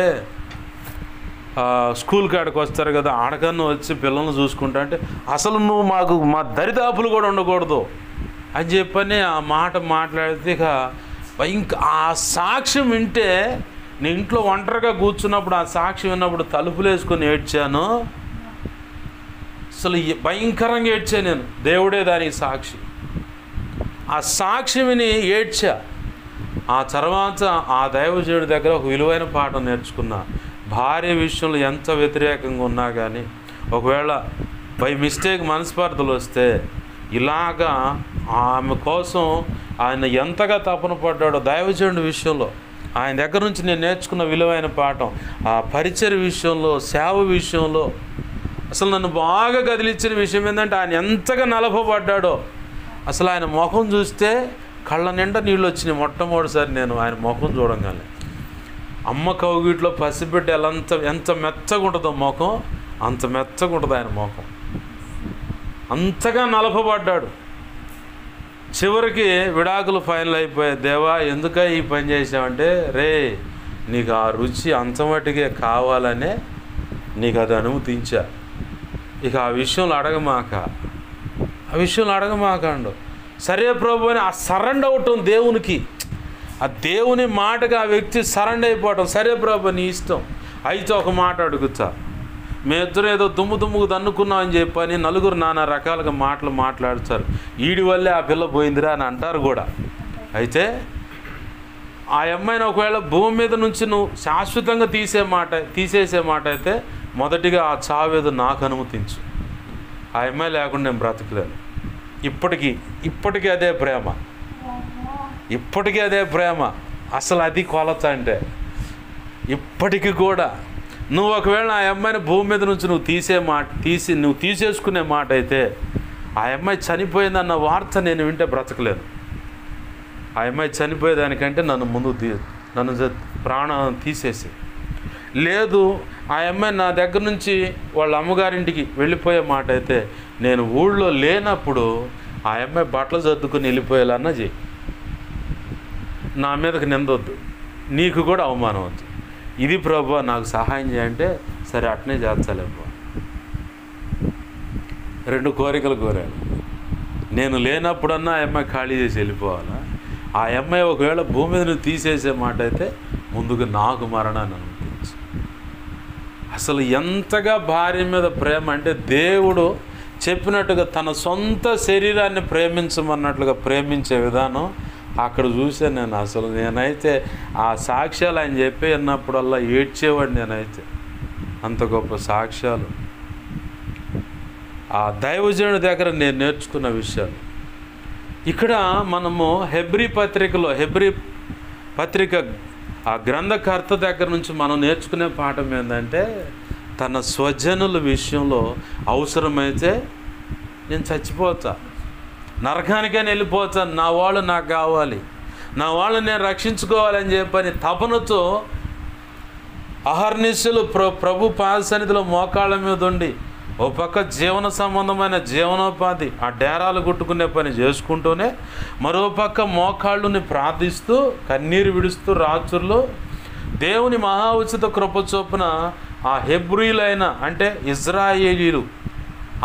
స్కూల్ కాడికి వస్తారు కదా ఆడకన్నా వచ్చి పిల్లల్ని చూసుకుంటా అంటే అసలు నువ్వు మా దరిదాపులు కూడా ఉండకూడదు అని చెప్పని ఆ మాట మాట్లాడితే, ఇక ఆ సాక్ష్యం వింటే నేను ఇంట్లో ఒంటరిగా కూర్చున్నప్పుడు ఆ సాక్ష్యం విన్నప్పుడు తలుపులు వేసుకొని ఏడ్చాను, అసలు భయంకరంగా ఏడ్చాను నేను, దేవుడే దానికి సాక్షి. ఆ సాక్షి విని ఏడ్చా. ఆ తర్వాత ఆ దైవజనుడి దగ్గర ఒక విలువైన పాఠం నేర్చుకున్నా. భార్య విషయంలో ఎంత వ్యతిరేకంగా ఉన్నా కానీ ఒకవేళ బై మిస్టేక్ మనస్పర్ధలు వస్తే ఇలాగా ఆమె కోసం ఆయన ఎంతగా తపన పడ్డాడో దైవజనుడి విషయంలో, ఆయన దగ్గర నుంచి నేను నేర్చుకున్న విలువైన పాఠం ఆ పరిచర్య విషయంలో, సేవ విషయంలో. అసలు నన్ను బాగా కదిలించిన విషయం ఏంటంటే ఆయన ఎంతగా నలపబడ్డాడో. అసలు ఆయన ముఖం చూస్తే కళ్ళ నిండా నీళ్ళు వచ్చినాయి. మొట్టమొదటిసారి నేను ఆయన ముఖం చూడంగానే, అమ్మ కౌగిట్లో పసిబిడ్డ ఎంత మెత్తగా ఉంటుందో ముఖం, అంత మెత్తగా ఉంటుంది ఆయన ముఖం. అంతగా నలపబడ్డాడు. చివరికి విడాకులు ఫైనల్ అయిపోయాయి. దేవా ఎందుక ఈ పని చేసావంటే, నీకు ఆ రుచి అంతమటికే కావాలనే నీకు అది అనుమతించా, ఇక ఆ విషయంలో అడగమాకండు. సరే ప్రభు అని ఆ సరెండర్ అవటం దేవునికి, ఆ దేవుని మాటగా ఆ వ్యక్తి సరెండర్ అయిపోవటం. సరే ప్రభు నీ ఇష్టం, అయితే ఒక మాట అడుగుతా, మేమిద్దరం ఏదో దుమ్ముకు దన్నుకున్నాం అని చెప్పని నలుగురు నానా రకాలుగా మాటలు మాట్లాడతారు. వీడి వల్లే ఆ పిల్ల పోయిందిరా అని అంటారు కూడా. అయితే ఆ అమ్మాయిని ఒకవేళ భూమి మీద నుంచి నువ్వు శాశ్వతంగా తీసేసే మాట అయితే మొదటిగా ఆ చావేదో నాకు అనుమతించు. ఆ అమ్మాయి లేకుండా నేను బ్రతకలేను. ఇప్పటికీ అదే ప్రేమ, ఇప్పటికీ అదే ప్రేమ. అసలు అది కొలత అంటే ఇప్పటికీ కూడా నువ్వు ఒకవేళ ఆ అమ్మాయిని భూమి మీద నుంచి నువ్వు తీసేసుకునే మాట అయితే ఆ అమ్మాయి చనిపోయిందన్న వార్త నేను వింటే బ్రతకలేను. ఆ అమ్మాయి చనిపోయేదానికంటే నన్ను ప్రాణం తీసేసి, లేదు ఆ అమ్మాయి నా దగ్గర నుంచి వాళ్ళ అమ్మగారింటికి వెళ్ళిపోయే మాట అయితే నేను ఊళ్ళో లేనప్పుడు ఆ అమ్మాయి బట్టలు సర్దుకుని వెళ్ళిపోయేలాన్నా చెయ్యి. నా మీదకి నిందొద్దు, నీకు కూడా అవమానం వద్దు. ఇది ప్రభువా నాకు సహాయం చేయంటే సరే అట్నే చేస్తాలేమ్మా. 2 కోరికలు కోరాను. నేను లేనప్పుడన్నా ఆ అమ్మాయి ఖాళీ చేసి వెళ్ళిపోవాలా? ఆ అమ్మాయి ఒకవేళ భూమి మీద తీసేసే మాట అయితే ముందుగా నాకు మరణాన్ని అనుమతించు. అసలు ఎంతగా భార్య మీద ప్రేమ అంటే దేవుడు చెప్పినట్టుగా తన సొంత శరీరాన్ని ప్రేమించమన్నట్లుగా ప్రేమించే విధానం అక్కడ చూశాను నేను. అసలు నేనైతే ఆ సాక్ష్యాలు ఆయన చెప్పి అన్నప్పుడల్లా ఏడ్చేవాడు. నేనైతే అంత గొప్ప సాక్ష్యాలు ఆ దైవజనుడి దగ్గర నేను నేర్చుకున్న విషయాలు. ఇక్కడ మనము హెబ్రీ పత్రిక ఆ గ్రంథకర్త దగ్గర నుంచి మనం నేర్చుకునే పాఠం ఏంటంటే తన స్వజనుల విషయంలో అవసరమైతే నేను చచ్చిపోతా, నరకానికైనా వెళ్ళిపోతాను, నా వాళ్ళు నాకు కావాలి, నా వాళ్ళని నేను రక్షించుకోవాలని చెప్పని తపనతో అహర్నిశలు ప్రభు పాద సన్నిధిలో మోకాళ్ళ మీద ఉండి ఓ పక్క జీవన సంబంధమైన జీవనోపాధి ఆ డేరాలు గుట్టుకునే పని చేసుకుంటూనే మరోపక్క మోకాళ్ళుని ప్రార్థిస్తూ కన్నీరు విడుస్తూ రాత్రుల్లో దేవుని మహా ఉచిత కృప చొప్పున ఆ హెబ్రీలైన అంటే ఇజ్రాయేలీలు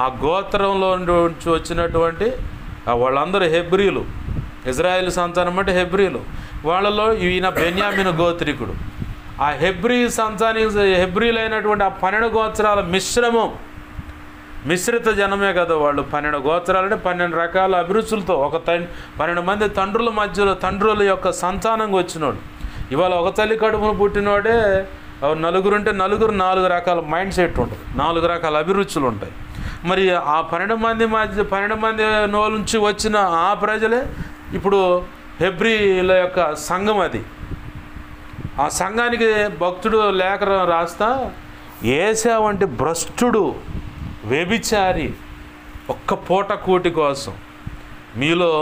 ఆ గోత్రంలో నుంచి వచ్చినటువంటి వాళ్ళందరూ హెబ్రీలు, ఇజ్రాయేల్ సంతానం అంటే హెబ్రీలు. వాళ్ళలో ఈయన బెన్యామీను గోత్రికుడు. ఆ హెబ్రీలైనటువంటి ఆ 12 గోత్రాల మిశ్రిత జనమే కదా వాళ్ళు. 12 గోత్రాలంటే 12 రకాల అభిరుచులతో 12 మంది తండ్రుల యొక్క సంతానంగా వచ్చినోడు. ఇవాళ ఒక తల్లి కడుపును పుట్టినోడే నలుగురుంటే 4 రకాల మైండ్ సెట్ ఉంటుంది, 4 రకాల అభిరుచులు ఉంటాయి. మరి ఆ 12 మంది నోల నుంచి వచ్చిన ఆ ప్రజలే ఇప్పుడు హెబ్రీల యొక్క సంఘం. అది ఆ సంఘానికి భక్తుడు లేఖ రాస్తా ఏశావు వంటి భ్రష్టుడు వ్యభిచారి ఒక్క పూట కూటి కోసం మీలో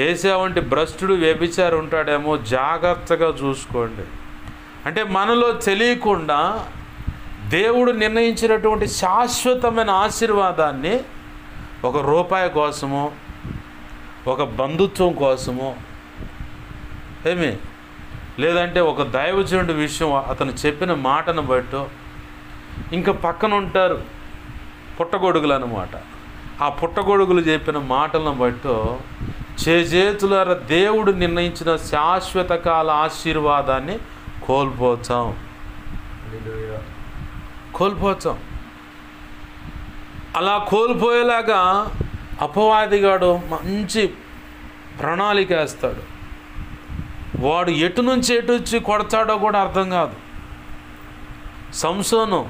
ఏశావు వంటి భ్రష్టుడు వ్యభిచారి ఉంటాడేమో, జాగ్రత్తగా చూసుకోండి. అంటే మనలో తెలియకుండా దేవుడు నిర్ణయించినటువంటి శాశ్వతమైన ఆశీర్వాదాన్ని ఒక రూపాయి కోసమో ఒక బంధుత్వం కోసమో లేదంటే ఒక దైవజనుడి విషయం అతను చెప్పిన మాటను బట్టో ఇంకా పక్కన ఉంటారు పుట్టగొడుగులు అన్నమాట. ఆ పుట్టగొడుగులు చెప్పిన మాటలను బట్టో చేతులారా దేవుడు నిర్ణయించిన శాశ్వత కాల ఆశీర్వాదాన్ని కోల్పోతాం. అలా కోల్పోయేలాగా అపవాదిగాడు మంచి ప్రణాళిక వేస్తాడు. వాడు ఎటు నుంచి ఎటు వచ్చి కొడతాడో కూడా అర్థం కాదు. సంసోను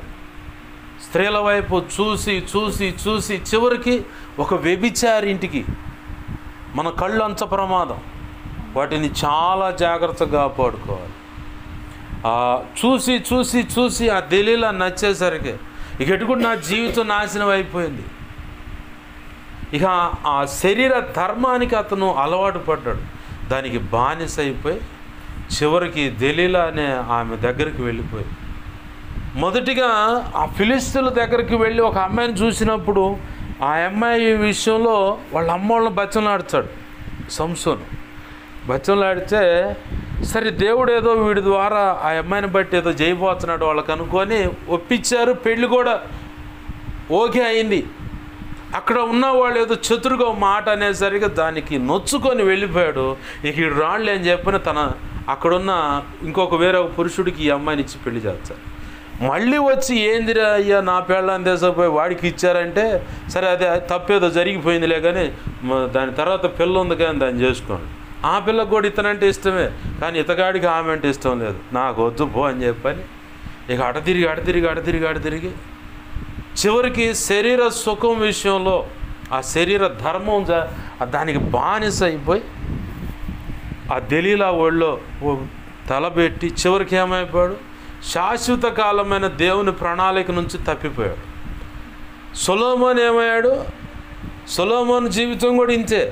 స్త్రీల వైపు చూసి చివరికి ఒక వ్యభిచారి ఇంటికి. మన కళ్ళు అంత ప్రమాదం, వాటిని చాలా జాగ్రత్తగా కాపాడుకోవాలి. చూసి ఆ దెలీలా నచ్చేసరికి ఇక ఎటుకుడు నా జీవితం నాశనం అయిపోయింది. ఇక ఆ శరీర ధర్మానికి అతను అలవాటు పడ్డాడు, దానికి బానిస అయిపోయి చివరికి దెలీలా అనే ఆమె దగ్గరికి వెళ్ళిపోయి మొదటిగా ఆ ఫిలిస్తీన్ల దగ్గరికి వెళ్ళి ఒక అమ్మాయిని చూసినప్పుడు ఆ అమ్మాయి విషయంలో వాళ్ళ అమ్మోళ్ళని బచ్చలాడుతాడు సంసోను. బచ్చలాడితే సరే దేవుడు ఏదో వీడి ద్వారా ఆ అమ్మాయిని బట్టి ఏదో చేయబోతున్నాడు వాళ్ళకి అనుకొని ఒప్పించారు. పెళ్ళి కూడా ఓకే అయింది. అక్కడ ఉన్న వాళ్ళు ఏదో చతురుగా మాట అనేసరికి దానికి నొచ్చుకొని వెళ్ళిపోయాడు. ఇక ఈ రాళ్ళు అని చెప్పిన అక్కడున్న ఇంకొక వేరే పురుషుడికి ఈ అమ్మాయిని ఇచ్చి పెళ్లి చేస్తారు. మళ్ళీ వచ్చి ఏందిరా అయ్యా నా పెళ్ళాన్ని తీసుకుపోయి వాడికి ఇచ్చారంటే సరే అదే తప్పేదో జరిగిపోయిందిలే కానీ దాని తర్వాత పిల్ల ఉంది కానీ దాన్ని చేసుకోండి. ఆ పిల్లకి కూడా ఇతనంటే ఇష్టమే, కానీ ఇతగాడికి ఆమె అంటే ఇష్టం లేదు. నాకు వద్దు పో అని చెప్పని ఇక అడతిరిగి చివరికి శరీర సుఖం విషయంలో ఆ శరీర ధర్మం దానికి బానిస అయిపోయి ఆ దెలీలా ఒళ్ళో తలబెట్టి చివరికి ఏమైపోయాడు, శాశ్వత కాలమైన దేవుని ప్రణాళిక నుంచి తప్పిపోయాడు. సొలొమోను ఏమయ్యాడు, సొలొమోను జీవితం కూడా ఇంతే.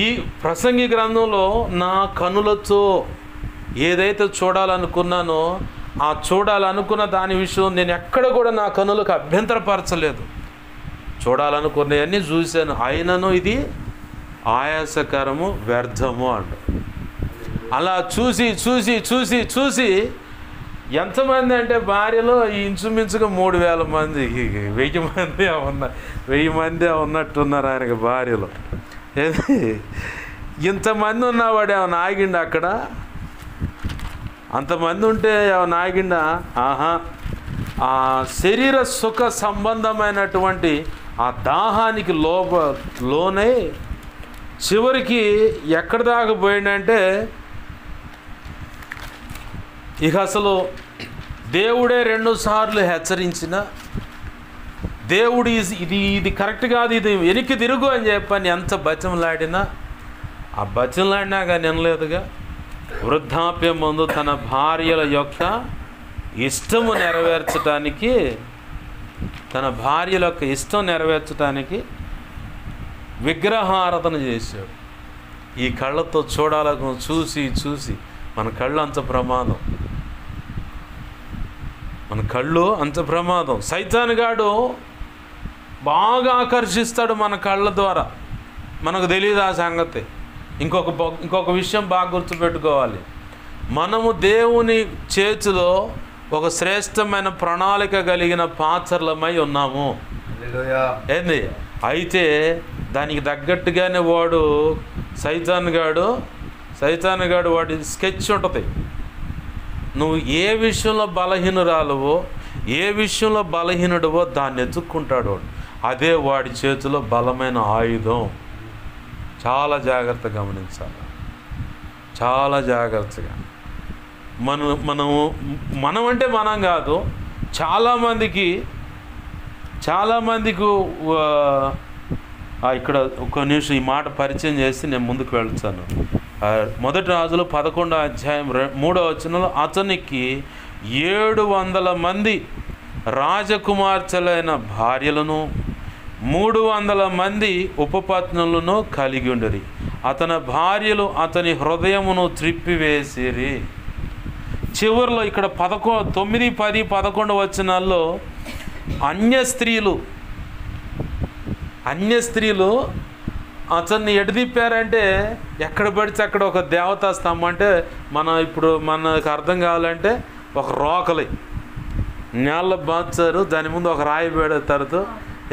ఈ ప్రసంగి గ్రంథంలో నా కనులతో ఏదైతే చూడాలనుకున్నానో ఆ చూడాలనుకున్న దాని విషయం నేను ఎక్కడ కూడా నా కనులకు అభ్యంతరపరచలేదు. చూడాలనుకున్నవన్నీ చూశాను, అయినను ఇది ఆయాసకరము వ్యర్థము అంట. అలా చూసి చూసి చూసి చూసి ఎంతమంది అంటే భార్యలో ఇంచుమించుగా 3000 మంది, 1000 మంది ఉన్నట్టున్నారు ఆయనకి భార్యలో. ఇంతమంది ఉన్నవాడు ఏమైనా ఆగిండా అక్కడ? అంతమంది ఉంటే ఏమైనా ఆగిండా? ఆహా. ఆ శరీర సుఖ సంబంధమైనటువంటి ఆ దాహానికి లోనై చివరికి ఎక్కడ దాకా పోయిందంటే ఇక అసలు దేవుడే 2 సార్లు హెచ్చరించిన దేవుడు ఇది కరెక్ట్ కాదు, ఇది వెనక్కి తిరుగు అని చెప్పని ఎంత బతిమలాడినా ఆ బతిమలాడినా కానీ వినలేదుగా. వృద్ధాప్యం ముందు తన భార్యల యొక్క ఇష్టము నెరవేర్చడానికి, తన భార్యల యొక్క ఇష్టం నెరవేర్చడానికి విగ్రహారాధన చేశాడు. ఈ కళ్ళతో చూడాలను చూసి చూసి మన కళ్ళు అంత ప్రమాదం, మన కళ్ళు అంత ప్రమాదం. సైతానుగాడు బాగా ఆకర్షిస్తాడు మన కళ్ళ ద్వారా, మనకు తెలియదు ఆ సంగతి. ఇంకొక విషయం బాగా గుర్తుపెట్టుకోవాలి, మనము దేవుని చేతిలో ఒక శ్రేష్టమైన ప్రణాళిక కలిగిన పాత్రలమై ఉన్నాము. ఏంది అయితే దానికి తగ్గట్టుగానే వాడు సైతానుగాడు వాడి స్కెచ్ ఉంటుంది. నువ్వు ఏ విషయంలో బలహీనురాలువో, ఏ విషయంలో బలహీనుడివో దాన్ని ఎత్తుక్కుంటాడు వాడు. అదే వాడి చేతిలో బలమైన ఆయుధం. చాలా జాగ్రత్తగా గమనించాలి, చాలా జాగ్రత్తగా. మనం అంటే మనం కాదు, చాలామందికి ఇక్కడ ఒక నిమిషం ఈ మాట పరిచయం చేసి నేను ముందుకు వెళ్తాను. 1 రాజులు 11వ అధ్యాయం 3వ వచనంలో అతనికి 700 మంది రాజకుమార్తెలైన భార్యలను 300 మంది ఉపపత్నులను కలిగి ఉండరి. అతని భార్యలు అతని హృదయమును త్రిప్పివేసిరి. చివరిలో ఇక్కడ 9, 10, 11 వచనాల్లో అన్య స్త్రీలు అతన్ని ఎడదిప్పారంటే ఎక్కడ పడితే అక్కడ ఒక దేవతా స్తంభం. అంటే మనకు అర్థం కావాలంటే ఒక రోకలి నేల బాచారు, దాని ముందు ఒక రాయి పెడతారు.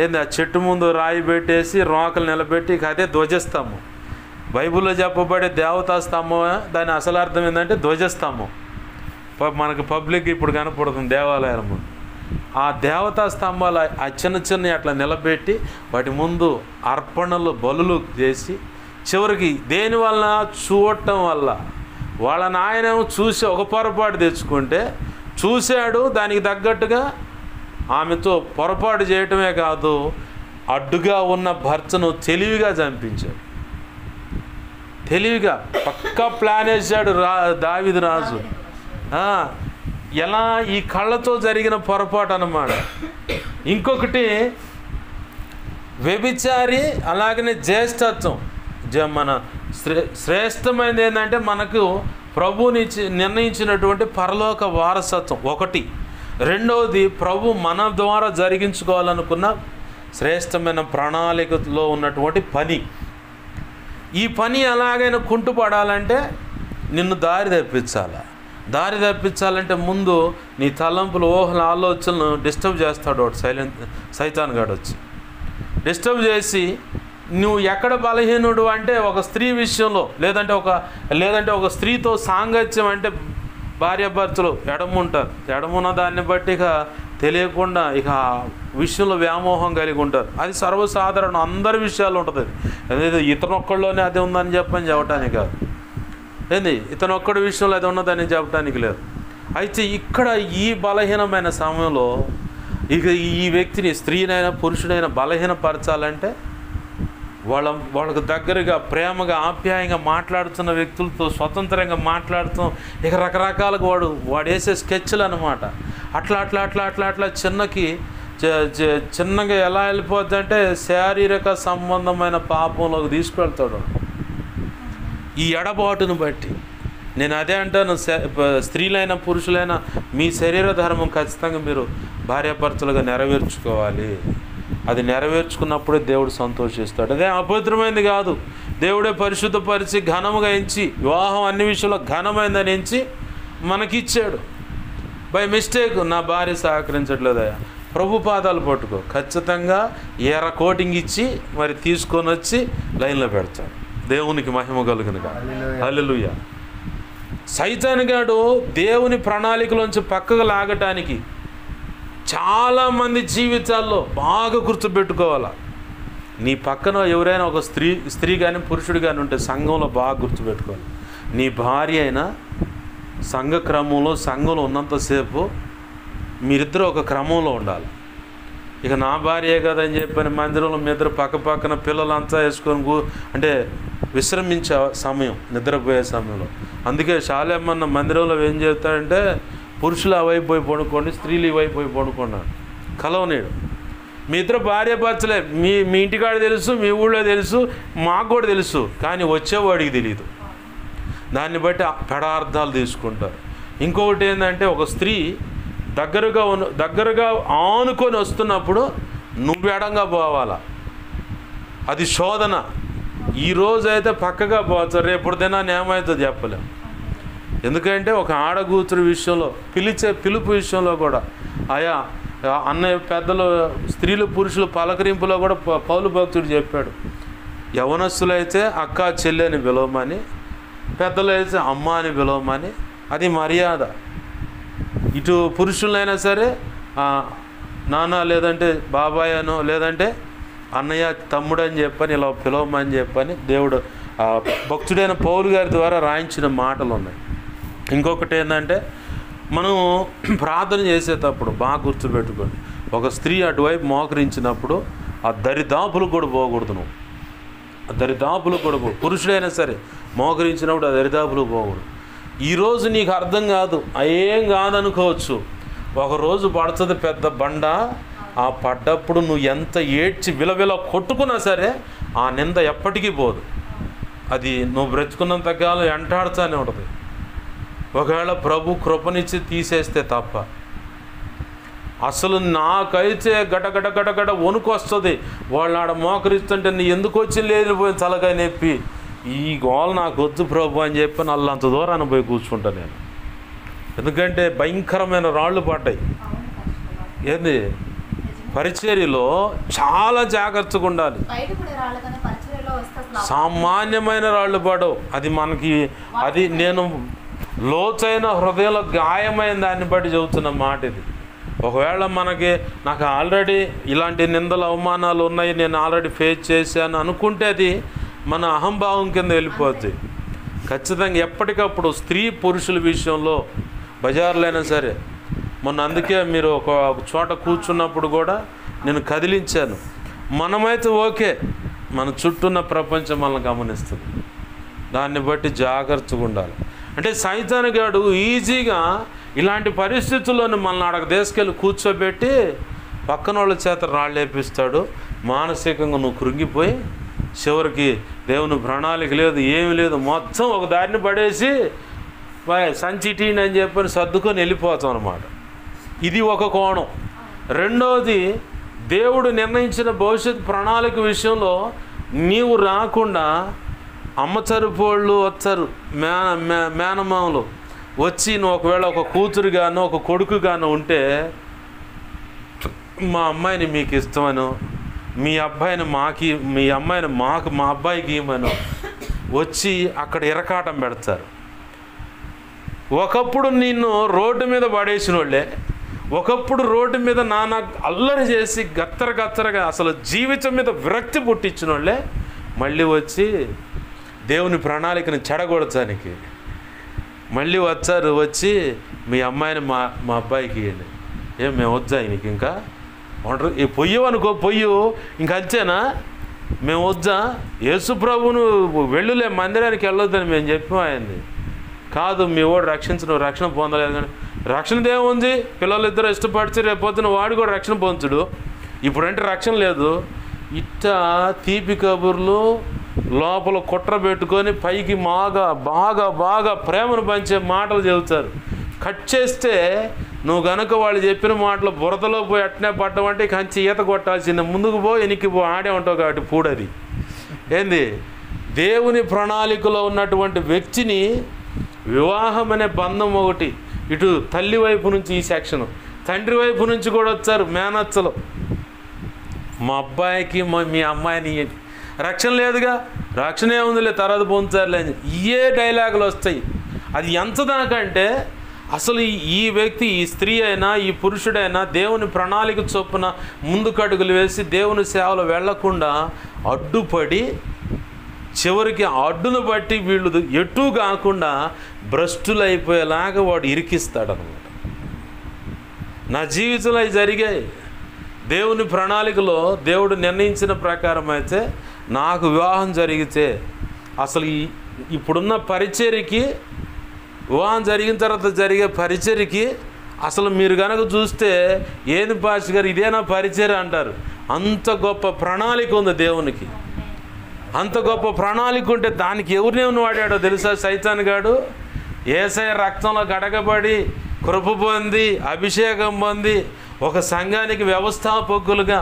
ఏంది ఆ చెట్టు ముందు రాయి పెట్టేసి రోకలు నిలబెట్టి ఇక అదే ధ్వజస్తంభం. బైబిల్లో చెప్పబడే దేవతా స్తంభం దాని అసలు అర్థం ఏంటంటే ధ్వజస్తంభం. మనకు పబ్లిక్ ఇప్పుడు కనపడుతుంది దేవాలయం. ఆ దేవతా స్తంభాలు ఆ చిన్న అట్లా నిలబెట్టి వాటి ముందు అర్పణలు బలులు చేసి చివరికి దేనివల్ల చూడటం వల్ల వాళ్ళ నాయనేమో చూసి ఒక పొరపాటు తెచ్చుకుంటే చూశాడు, దానికి తగ్గట్టుగా ఆమెతో పొరపాటు చేయటమే కాదు అడ్డుగా ఉన్న భర్తను తెలివిగా చంపించాడు. తెలివిగా పక్కా ప్లాన్ వేసాడు దావీదు రాజు. ఎలా ఈ కళ్ళతో జరిగిన పొరపాటు అన్నమాట. ఇంకొకటి వ్యభిచారి, అలాగనే జ్యేష్ఠత్వం. మన శ్రేష్టమైనది ఏంటంటే మనకు ప్రభువుని నిర్ణయించినటువంటి పరలోక వారసత్వం ఒకటి. రెండవది ప్రభు మన ద్వారా జరిగించుకోవాలనుకున్న శ్రేష్టమైన ప్రణాళికలో ఉన్నటువంటి పని. ఈ పని ఎలాగైనా కుంటుపడాలంటే నిన్ను దారి తప్పించాలంటే ముందు నీ తలంపులు, ఊహల, ఆలోచనలను డిస్టర్బ్ చేస్తాడు వాడు. సైతాన్ గాడు వచ్చి డిస్టర్బ్ చేసి నువ్వు ఎక్కడ బలహీనుడు అంటే ఒక స్త్రీ విషయంలో, లేదంటే ఒక స్త్రీతో సాంగత్యం అంటే భార్యాభర్తలు ఎడముంటారు. ఎడమున్న దాన్ని బట్టి ఇక తెలియకుండా ఇక విషయంలో వ్యామోహం కలిగి ఉంటారు. అది సర్వసాధారణం, అందరి విషయాలు ఉంటుంది. అది ఇతనొక్కడిలోనే అది ఉందని చెప్పడానికి కాదు, ఏంది ఇతనొక్కడి విషయంలో అది ఉన్నదని చెప్పడానికి లేదు. అయితే ఇక్కడ ఈ బలహీనమైన సమయంలో ఇక ఈ వ్యక్తిని, స్త్రీనైనా పురుషుడైనా బలహీనపరచాలంటే వాళ్ళకు దగ్గరగా ప్రేమగా ఆప్యాయంగా మాట్లాడుతున్న వ్యక్తులతో స్వతంత్రంగా మాట్లాడుతూ ఇక రకరకాలుగా వాడు వేసే స్కెచ్లు అనమాట. అట్లా చిన్నగా ఎలా వెళ్ళిపోద్ది అంటే శారీరక సంబంధమైన పాపంలోకి తీసుకువెళ్తాడు ఈ ఎడబాటును బట్టి. నేను అదే అంటాను, స్త్రీలైనా పురుషులైనా మీ శరీర ధర్మం ఖచ్చితంగా మీరు భార్యాభర్తలుగా నెరవేర్చుకోవాలి. అది నెరవేర్చుకున్నప్పుడే దేవుడు సంతోషిస్తాడు. అదే అపవిత్రమైనది కాదు, దేవుడే పరిశుద్ధపరిచి ఘనముగా ఎంచి, వివాహం అన్ని విషయంలో ఘనమైందని ఎంచి మనకిచ్చాడు. బై మిస్టేక్ నా భార్య సహకరించట్లేదయా, ప్రభు పాదాలు పట్టుకో, ఖచ్చితంగా ఎర్ర కోటింగ్ ఇచ్చి మరి తీసుకొని వచ్చి లైన్లో పెడతాడు. దేవునికి మహిమ కలుగునుగా. హల్లెలూయా. సైతానుగాడు దేవుని ప్రణాళికలోంచి పక్కకు లాగటానికి చాలామంది జీవితాల్లో బాగా గుర్తుపెట్టుకోవాలా. నీ పక్కన ఎవరైనా ఒక స్త్రీ కానీ పురుషుడు కానీ ఉంటే సంఘంలో బాగా గుర్తుపెట్టుకోవాలి. నీ భార్య అయినా సంఘ క్రమంలో, సంఘంలో ఉన్నంతసేపు మీరిద్దరూ ఒక క్రమంలో ఉండాలి. ఇక నా భార్యే కదని చెప్పని మందిరంలో మీ ఇద్దరు పక్కన పిల్లలంతా వేసుకొని అంటే విశ్రమించే సమయం, నిద్రపోయే సమయంలో. అందుకే శాలేమన్న మందిరంలో ఏం చెప్తాడంటే, పురుషులు ఆ వైపు పోయి పడుకోండి, స్త్రీలు ఈ వైపు పోయి పడుకున్నాడు, కలవనేడు. మీ ఇద్దరు భార్యాభర్తలే, మీ ఇంటికాడ తెలుసు, మీ ఊళ్ళో తెలుసు, మాకు కూడా తెలుసు, కానీ వచ్చేవాడికి తెలియదు. దాన్ని బట్టి పెడార్థాలు తీసుకుంటారు. ఇంకొకటి ఏంటంటే, ఒక స్త్రీ దగ్గరగా ఆనుకొని వస్తున్నప్పుడు నువ్వు ఎడంగా పోవాలా, అది శోధన. ఈరోజైతే పక్కగా పోవచ్చు, రేపు దినాన్ని ఏమవుతుందో చెప్పలేం. ఎందుకంటే ఒక ఆడగూతురు విషయంలో, పిలుపు విషయంలో కూడా ఆయా అన్నయ్య పెద్దలు, స్త్రీలు పురుషులు పలకరింపులో కూడా పౌలు భక్తుడు చెప్పాడు, యవనస్తులైతే అక్క చెల్లి అని పిలవమని, పెద్దలైతే అమ్మ అని పిలవమని, అది మర్యాద. ఇటు పురుషులైనా సరే నాన్న లేదంటే బాబాయ్ అనో లేదంటే అన్నయ్య తమ్ముడు అని చెప్పని ఇలా పిలవమని చెప్పని దేవుడు భక్తుడైన పౌలు గారి ద్వారా రాయించిన మాటలు ఉన్నాయి. ఇంకొకటి ఏంటంటే, మనం ప్రార్థన చేసేటప్పుడు బాగా గుర్తుపెట్టుకోండి, ఒక స్త్రీ అటువైపు మోకరించినప్పుడు ఆ దరిదాపులు కూడా పోకూడదు. నువ్వు ఆ దరిదాపులు కూడా పురుషుడైనా సరే మోకరించినప్పుడు ఆ దరిదాపులు పోకూడదు. ఈరోజు నీకు అర్థం కాదు, ఏం కాదనుకోవచ్చు, ఒకరోజు పడుతుంది పెద్ద బండ. ఆ పడ్డప్పుడు నువ్వు ఎంత ఏడ్చి విలవిల కొట్టుకున్నా సరే ఆ నింద ఎప్పటికీ పోదు. అది నువ్వు బ్రతుకున్నంత కాలం వెంటాడుతూనే ఉంటుంది. ఒకవేళ ప్రభు కృపనిచ్చి తీసేస్తే తప్ప. అసలు నాకైతే గడగడ వణుకు వస్తుంది. వాళ్ళు ఆడ మోకరిస్తుంటే నీ ఎందుకు వచ్చి లేనిపోయిన తలకాయ నొప్పి, ఈ గోల నాకు వద్దు ప్రభు అని చెప్పి నల్లంత దూరాన్ని పోయి కూర్చుంటా నేను. ఎందుకంటే భయంకరమైన రాళ్ళు పడ్డాయి. ఏంది, పరిచర్యలో చాలా జాగ్రత్తగా ఉండాలి. సామాన్యమైన రాళ్ళు పడవు. అది మనకి, అది నేను లోతైన హృదయంలో గాయమైన దాన్ని బట్టి చెబుతున్న మాట ఇది. ఒకవేళ నాకు ఆల్రెడీ ఇలాంటి నిందలు అవమానాలు ఉన్నాయి, నేను ఆల్రెడీ ఫేస్ చేశాను అనుకుంటే అది మన అహంభావం కింద వెళ్ళిపోద్ది. ఖచ్చితంగా ఎప్పటికప్పుడు స్త్రీ పురుషుల విషయంలో బజార్లో అయినా సరే, మొన్న అందుకే మీరు ఒక చోట కూర్చున్నప్పుడు కూడా నేను కదిలించాను, మనమైతే ఓకే, మన చుట్టూన్న ప్రపంచం మనల్ని గమనిస్తుంది. దాన్ని బట్టి జాగ్రత్తగా ఉండాలి. అంటే సైతానుగాడు ఈజీగా ఇలాంటి పరిస్థితుల్లోనే మనల్ని అడగ తీసుకెళ్ళి కూర్చోబెట్టి పక్కన వాళ్ళ చేత రాళ్ళు వేపిస్తాడు. మానసికంగా నువ్వు కృంగిపోయి చివరికి దేవుని ప్రణాళిక లేదు, ఏమి లేదు, మొత్తం ఒక దారిని పడేసి సంచిటీని అని చెప్పని సర్దుకొని వెళ్ళిపోతాం అన్నమాట. ఇది ఒక కోణం. రెండవది, దేవుడు నిర్ణయించిన భవిష్యత్ ప్రణాళిక విషయంలో నీవు రాకుండా అమ్మ తరపోళ్ళు వచ్చారు, మేనమామలు వచ్చి నువ్వు ఒకవేళ ఒక కూతురుగానో ఒక కొడుకుగానో ఉంటే, మా అమ్మాయిని మీకు ఇష్టమనో, మీ అబ్బాయిని మీ అమ్మాయిని మా అబ్బాయికి ఇవ్వమనో వచ్చి అక్కడ ఇరకాటం పెడతారు. ఒకప్పుడు నిన్ను రోడ్డు మీద పడేసిన వాళ్ళే, ఒకప్పుడు రోడ్డు మీద నాన్న అల్లరి చేసి గత్తరగా అసలు జీవితం మీద విరక్తి పుట్టించిన వాళ్ళే మళ్ళీ వచ్చి దేవుని ప్రణాళికను చెడగొడటానికి మళ్ళీ వచ్చారు. వచ్చి మీ అమ్మాయిని మా అబ్బాయికి ఇవ్వండి. మేము వద్దా నీకు ఇంకా ఒంటరి ఈ పొయ్యి అనుకో, పొయ్యి ఇంక అంతేనా, మేము వద్దా, యేసు ప్రభువును వెళ్ళులే మందిరానికి వెళ్ళొద్దని మేము చెప్పాం ఆయన్ని. కాదు మీ వాడు రక్షించను, రక్షణ పొందలేదు. కానీ రక్షణ ఏముంది, పిల్లలిద్దరూ ఇష్టపడితే రేపొద్దున వాడు కూడా రక్షణ పొందుతుడు. ఇప్పుడంటే రక్షణ లేదు. ఇట్టా తీపి కబుర్లు లోపల కుట్ర పెట్టుకొని పైకి బాగా ప్రేమను పంచే మాటలు చెబుతారు. కట్ చేస్తే నువ్వు గనక వాళ్ళు చెప్పిన మాటలు బురదలో పోయి అట్నే పడ్డమంటే కంచి ఈత కొట్టాల్సిందే. ముందుకు పో వెనక్కి పో ఆడే ఉంటావు కాబట్టి పూడది ఏంది. దేవుని ప్రణాళికలో ఉన్నటువంటి వ్యక్తిని వివాహం అనే బంధం ఒకటి, ఇటు తల్లి వైపు నుంచి ఈ సెక్షను, తండ్రి వైపు నుంచి కూడా వచ్చారు మేనచ్చలు. మా అబ్బాయికి మీ అమ్మాయిని రక్షణ లేదుగా, రక్షణ ఏముందిలే తర్వాత పొందుతారులే అని ఇవే డైలాగులు వస్తాయి. అది ఎంత దాకంటే అసలు ఈ వ్యక్తి, ఈ స్త్రీ అయినా ఈ పురుషుడైనా దేవుని ప్రణాళిక చొప్పున ముందుకడుగులు వేసి దేవుని సేవలు వెళ్లకుండా అడ్డుపడి చివరికి అడ్డును బట్టి వీళ్ళు ఎటు కాకుండా భ్రష్టులైపోయేలాగా వాడు ఇరికిస్తాడనమాట. నా జీవితంలో అవి జరిగాయి. దేవుని ప్రణాళికలో దేవుడు నిర్ణయించిన ప్రకారం అయితే నాకు వివాహం జరిగితే అసలు ఇప్పుడున్న పరిచర్యకి, వివాహం జరిగిన తర్వాత జరిగే పరిచర్యకి అసలు మీరు కనుక చూస్తే ఏంది పాస్టర్ గారు ఇదేనా పరిచర్య అంటారు. అంత గొప్ప ప్రణాళిక ఉంది దేవునికి. అంత గొప్ప ప్రణాళిక ఉంటే దానికి ఎవరినేమని వాడాడో తెలుసా సైతాన్ గాడు? యేసయ్య రక్తంలో గడగబడి కృప పొంది అభిషేకం పొంది ఒక సంఘానికి వ్యవస్థాపకులుగా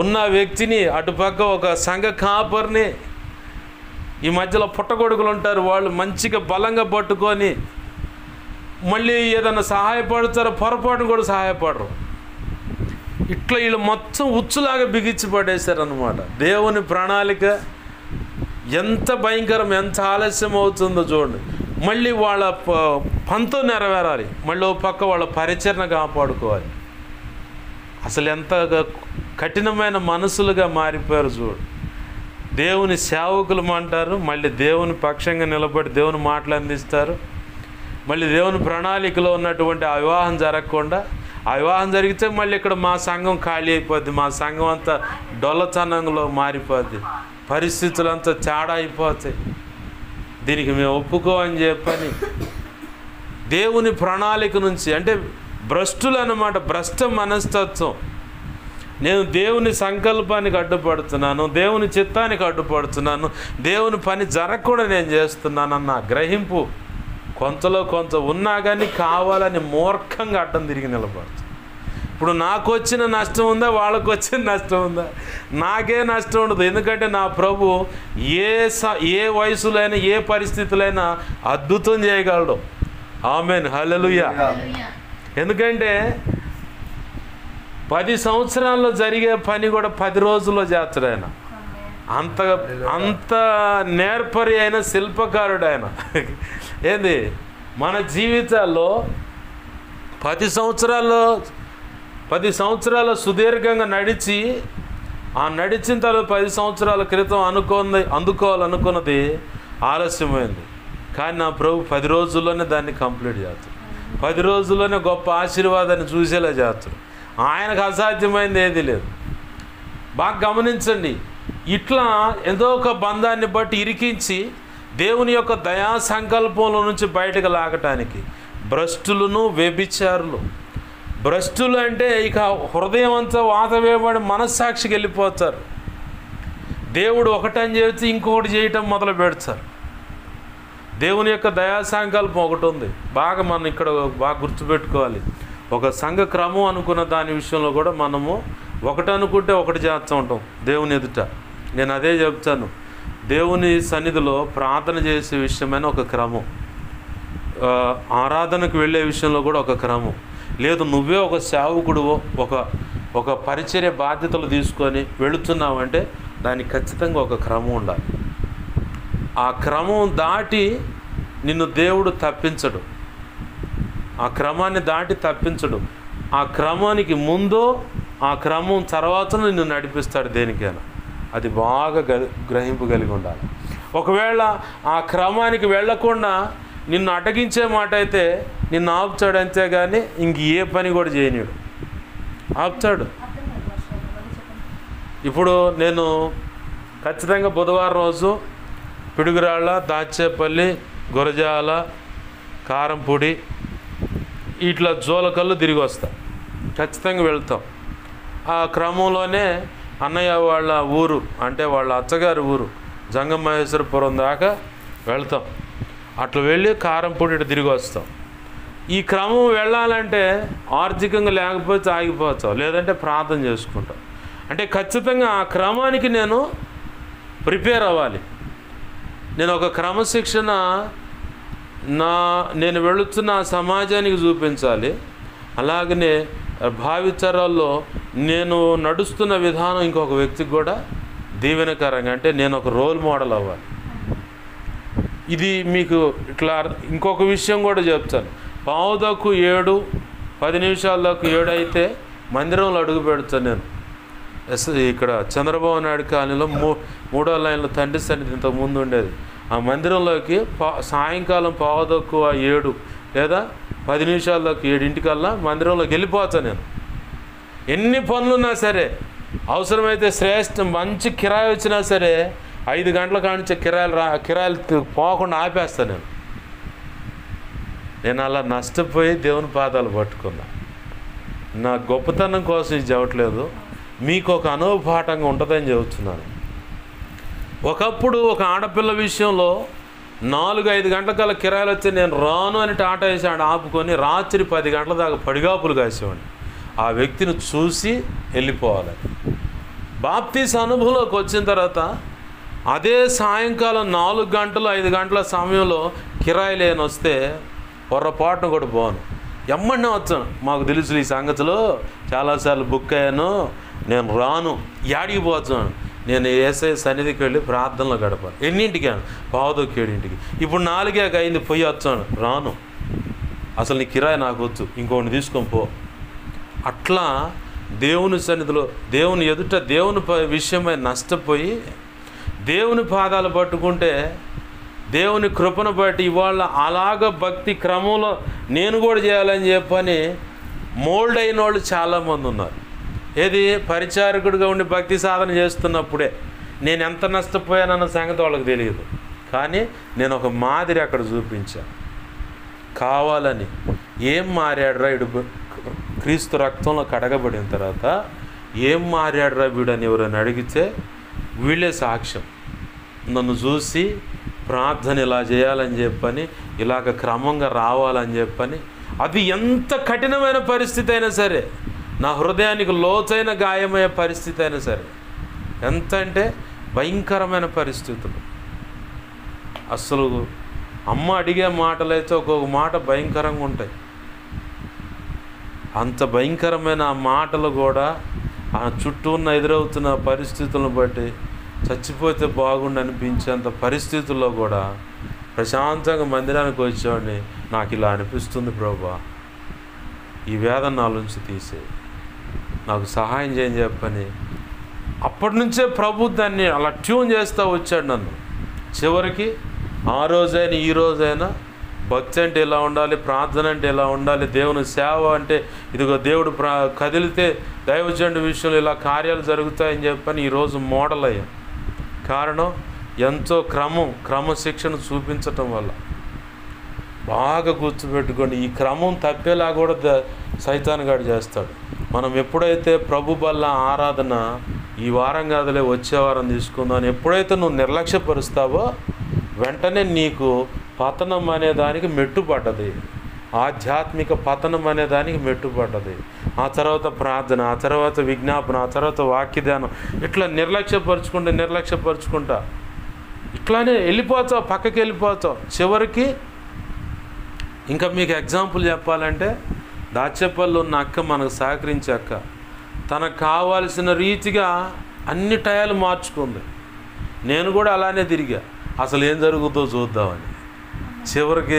ఉన్న వ్యక్తిని, అటుపక్క ఒక సంఘ కాపర్ని, ఈ మధ్యలో పుట్టగొడుగులు ఉంటారు, వాళ్ళు మంచిగా బలంగా పట్టుకొని మళ్ళీ ఏదైనా సహాయపడతారో పొరపాటును కూడా సహాయపడరు. ఇట్లా వీళ్ళు మొత్తం ఉచ్చులాగా బిగించి పడేశారనమాట. దేవుని ప్రణాళిక ఎంత భయంకరం, ఎంత ఆలస్యం అవుతుందో చూడండి. మళ్ళీ వాళ్ళ పంతో నెరవేరాలి, మళ్ళీ ఓ పక్క వాళ్ళ పరిచరణ కాపాడుకోవాలి. అసలు ఎంత కఠినమైన మనసులుగా మారిపోయారు చూడు. దేవుని సేవకులు అంటారు, మళ్ళీ దేవుని పక్షంగా నిలబడి దేవుని మాటలు అందిస్తారు. మళ్ళీ దేవుని ప్రణాళికలో ఉన్నటువంటి ఆ వివాహం జరగకుండా, ఆ వివాహం జరిగితే మళ్ళీ ఇక్కడ మా సంఘం ఖాళీ అయిపోద్ది, మా సంఘం అంతా డొల్లతనంలో మారిపోద్ది, పరిస్థితులు అంతా తేడా అయిపోతాయి, దీనికి మేము ఒప్పుకోమని చెప్పని దేవుని ప్రణాళిక నుంచి, అంటే భ్రష్టులు అన్నమాట, భ్రష్ట మనస్తత్వం. నేను దేవుని సంకల్పానికి అడ్డుపడుతున్నాను, దేవుని చిత్తానికి అడ్డుపడుతున్నాను, దేవుని పని జరగకుండా నేను చేస్తున్నానన్న గ్రహింపు కొంతలో కొంత ఉన్నా కానీ కావాలని మూర్ఖంగా అడ్డం తిరిగి నిలబడుతుంది. ఇప్పుడు నాకు వచ్చిన నష్టం ఉందా, వాళ్ళకు వచ్చిన నష్టం ఉందా? నాకే నష్టం ఉండదు. ఎందుకంటే నా ప్రభు ఏ వయసులైనా ఏ పరిస్థితులైనా అద్భుతం చేయగలడు. ఆమేన్, హల్లెలూయా. ఎందుకంటే 10 సంవత్సరాల్లో జరిగే పని కూడా 10 రోజుల్లో చేస్తాడు ఆయన. అంత నేర్పరి అయిన శిల్పకారుడు ఆయన. ఏంది మన జీవితాల్లో 10 సంవత్సరాలు సుదీర్ఘంగా నడిచి, ఆ నడిచిన తర్వాత 10 సంవత్సరాల క్రితం అందుకోవాలనుకున్నది ఆలస్యమైంది. కానీ నా ప్రభు 10 రోజుల్లోనే దాన్ని కంప్లీట్ చేస్తాడు. 10 రోజుల్లోనే గొప్ప ఆశీర్వాదాన్ని చూసేలా చేస్తాడు. ఆయనకు అసాధ్యమైంది ఏది లేదు. బాగా గమనించండి. ఇట్లా ఏదో ఒక బంధాన్ని బట్టి ఇరికించి దేవుని యొక్క దయా సంకల్పంలో నుంచి బయటకు లాగటానికి భ్రష్టులను, వ్యభిచారులు. భ్రష్టులు అంటే ఇక హృదయం అంతా వాత వేయబడి మనస్సాక్షికి వెళ్ళిపోతారు. దేవుడు ఒకటని చేసి ఇంకొకటి చేయటం మొదలు పెడతారు. దేవుని యొక్క దయా సంకల్పం ఒకటి ఉంది. మనం ఇక్కడ బాగా గుర్తుపెట్టుకోవాలి. ఒక సంఘ క్రమం అనుకున్న దాని విషయంలో కూడా మనము ఒకటి అనుకుంటే ఒకటి చేస్తూ ఉంటాం దేవుని ఎదుట. నేను అదే చెప్తాను. దేవుని సన్నిధిలో ప్రార్థన చేసే విషయమైన ఒక క్రమం, ఆరాధనకు వెళ్ళే విషయంలో కూడా ఒక క్రమం. లేదు నువ్వే ఒక సేవకుడువో ఒక పరిచర్య బాధ్యతలు తీసుకొని వెళుతున్నావంటే దానికి ఖచ్చితంగా ఒక క్రమం ఉండాలి. ఆ క్రమం దాటి నిన్ను దేవుడు తప్పించడు. ఆ క్రమాన్ని దాటి తప్పించడు. ఆ క్రమానికి ముందో ఆ క్రమం తర్వాత నిన్ను నడిపిస్తాడు దేనికైనా. అది బాగా గ్రహింపు కలిగి ఉండాలి. ఒకవేళ ఆ క్రమానికి వెళ్ళకుండా నిన్ను అడ్డగించే మాట అయితే నిన్ను ఆపుతాడు, అంతేగాని ఇంక ఏ పని కూడా చేయనీడు, ఆపుతాడు. ఇప్పుడు నేను ఖచ్చితంగా బుధవారం రోజు పిడుగురాళ్ళ, దాచేపల్లి, గురజాల, కారంపూడి ఇట్లా జోలకల్లు తిరిగి వస్తా, ఖచ్చితంగా వెళ్తాం. ఆ క్రమంలోనే అన్నయ్య వాళ్ళ ఊరు, అంటే వాళ్ళ అత్తగారి ఊరు జంగమహేశ్వరపురం దాకా వెళ్తాం. అట్లా వెళ్ళి కారంపూడి తిరిగి వస్తాం. ఈ క్రమం వెళ్ళాలంటే ఆర్థికంగా లేకపోతే ఆగిపోతాం, లేదంటే ప్రార్థన చేసుకుంటాం. అంటే ఖచ్చితంగా ఆ క్రమానికి నేను ప్రిపేర్ అవ్వాలి. నేను ఒక క్రమశిక్షణ నేను వెళుతున్న సమాజానికి చూపించాలి. అలాగనే భావితరాల్లో నేను నడుస్తున్న విధానం ఇంకొక వ్యక్తికి కూడా దీవెనకరంగా, అంటే నేను ఒక రోల్ మోడల్ అవ్వాలి. ఇది మీకు ఇట్లా ఇంకొక విషయం కూడా చెప్తాను. 7:15, 7 అయితే మందిరంలో అడుగు పెడతాను నేను. ఇక్కడ చంద్రబాబు నాయుడు కాలనీలో 3వ లైన్లో తండ్రి సన్నిధి ఇంతకు ముందు ఉండేది. ఆ మందిరంలోకి సాయంకాలం 7:15 లేదా 10:07 మందిరంలోకి వెళ్ళిపోతాను నేను. ఎన్ని పనులున్నా సరే, అవసరమైతే మంచి కిరాయి వచ్చినా సరే 5 గంటల కానించే కిరాయిలు పోకుండా ఆపేస్తాను నేను అలా నష్టపోయి దేవుని పాదాలు పట్టుకున్నా. నా గొప్పతనం కోసం ఇది చెప్పట్లేదు, మీకు ఒక అనుభవపాఠంగా ఉంటుందని చెబుతున్నాను. ఒకప్పుడు ఒక ఆడపిల్ల విషయంలో 4-5 గంటలకల్లా కిరాయిలు వచ్చి నేను రాను అని టాటా వేసి ఆపుకొని రాత్రి 10 గంటల దాకా పడిగాపులు కాసేవాడిని. ఆ వ్యక్తిని చూసి వెళ్ళిపోవాలి. బాప్తీసు అనుభవంలోకి వచ్చిన తర్వాత అదే సాయంకాలం 4 గంటలు 5 గంటల సమయంలో కిరాయి లేని వస్తే పొర్రపాటును కూడా పోను, ఎమ్మడినే వచ్చాను. మాకు తెలుసు ఈ సంగతిలో, చాలాసార్లు బుక్ అయ్యాను, నేను రాను, యాడికి పోతాను. నేను యేసయ్య సన్నిధికి వెళ్ళి ప్రార్థనలో గడపాలి. ఎన్నింటికి? 7:15. ఇప్పుడు 4 అయింది, పోయి వచ్చాను, రాను, అసలు నీ కిరాయి నాకు వచ్చు, ఇంకోటి తీసుకొని పో. అట్లా దేవుని సన్నిధిలో దేవుని ఎదుట దేవుని విషయమై నష్టపోయి దేవుని పాదాలు పట్టుకుంటే దేవుని కృపను బట్టి ఇవాళ అలాగ భక్తి క్రమంలో నేను కూడా చేయాలని చెప్పని మోల్డ్ అయిన వాళ్ళు చాలామంది ఉన్నారు. ఏది పరిచారకుడిగా ఉండి భక్తి సాధన చేస్తున్నప్పుడే నేను ఎంత నష్టపోయానన్న సంగతి వాళ్ళకి తెలియదు. కానీ నేను ఒక మాదిరి అక్కడ చూపించాను. కావాలని ఏం మారాడురా వీడు, క్రీస్తు రక్తంలో కడగబడిన తర్వాత ఏం మారాడురా వీడని ఎవరైనా అడిగితే వీళ్ళే సాక్ష్యం. నన్ను చూసి ప్రార్థన ఇలా చేయాలని చెప్పని, ఇలాగ క్రమంగా రావాలని చెప్పని, అది ఎంత కఠినమైన పరిస్థితి అయినా సరే, నా హృదయానికి లోతైన గాయమయ్యే పరిస్థితి అయినా సరే, ఎంత అంటే భయంకరమైన పరిస్థితులు. అసలు అమ్మ అడిగే మాటలైతే ఒక్కొక్క మాట భయంకరంగా ఉంటాయి. అంత భయంకరమైన ఆ మాటలు కూడా ఆ చుట్టూ ఉన్న ఎదురవుతున్న పరిస్థితులను బట్టి చచ్చిపోతే బాగుండు అనిపించేంత పరిస్థితుల్లో కూడా ప్రశాంతంగా మందిరానికి వచ్చేవాడిని. నాకు ఇలా అనిపిస్తుంది ప్రభువా, ఈ వేదన నా నుంచి తీసే, నాకు సహాయం చేయని చెప్పని అప్పటి నుంచే ప్రభు దాన్ని అలా ట్యూన్ చేస్తూ వచ్చాడు నన్ను. చివరికి ఆ రోజైనా ఈ రోజైనా భక్తి అంటే ఎలా ఉండాలి, ప్రార్థన అంటే ఎలా ఉండాలి, దేవుని సేవ అంటే ఇదిగో దేవుడు కదిలితే దైవజనుడి విషయంలో ఇలా కార్యాలు జరుగుతాయని చెప్పని ఈరోజు మోడల్ అయ్యాం. కారణం ఎంతో క్రమశిక్షణ చూపించటం వల్ల. బాగా గుర్తుపెట్టుకోండి, ఈ క్రమం తప్పేలా కూడా సైతానుగాడు చేస్తాడు. మనం ఎప్పుడైతే ప్రభు బల్ల ఆరాధన ఈ వారం కాదులే వచ్చే వారం తీసుకుందాం ఎప్పుడైతే నువ్వు నిర్లక్ష్యపరుస్తావో వెంటనే నీకు పతనం అనే దానికి మెట్టుపడ్డది, ఆధ్యాత్మిక పతనం అనే దానికి మెట్టుపడ్డది. ఆ తర్వాత ప్రార్థన, ఆ తర్వాత విజ్ఞాపన, ఆ తర్వాత వాక్యధ్యానం, ఇట్లా నిర్లక్ష్యపరుచుకుంటా ఇట్లానే వెళ్ళిపోతావు, పక్కకి వెళ్ళిపోతావు. చివరికి ఇంకా మీకు ఎగ్జాంపుల్ చెప్పాలంటే దాచేపల్లి ఉన్న అక్క మనకు సహకరించే అక్క, తనకు కావాల్సిన రీతిగా అన్ని టయాలు మార్చుకుంది. నేను కూడా అలానే తిరిగా, అసలు ఏం జరుగుతుందో చూద్దామని. చివరికి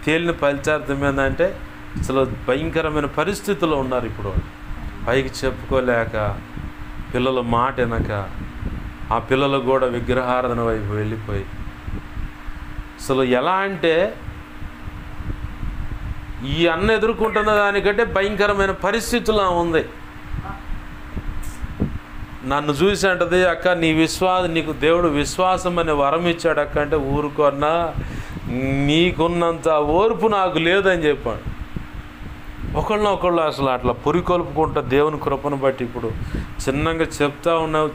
తేలిన ఫలితార్థం ఏంటంటే అసలు భయంకరమైన పరిస్థితుల్లో ఉన్నారు ఇప్పుడు వాళ్ళు. పైకి చెప్పుకోలేక, పిల్లల మాట వినక, ఆ పిల్లలు కూడా విగ్రహారాధన వైపు వెళ్ళిపోయి, అసలు ఎలా అంటే ఈ అన్న ఎదుర్కొంటున్న దానికంటే భయంకరమైన పరిస్థితుల్లో ఉంది. నన్ను చూసి అంటది, అక్క నీకు దేవుడు విశ్వాసం అనే వరం ఇచ్చాడు అక్క అంటే, ఊరుకున్నా నీకున్నంత ఓర్పు నాకు లేదని చెప్పాడు. ఒకళ్ళు అసలు అట్లా పురికొల్పుకుంటా దేవుని కృపను బట్టి ఇప్పుడు చిన్నగా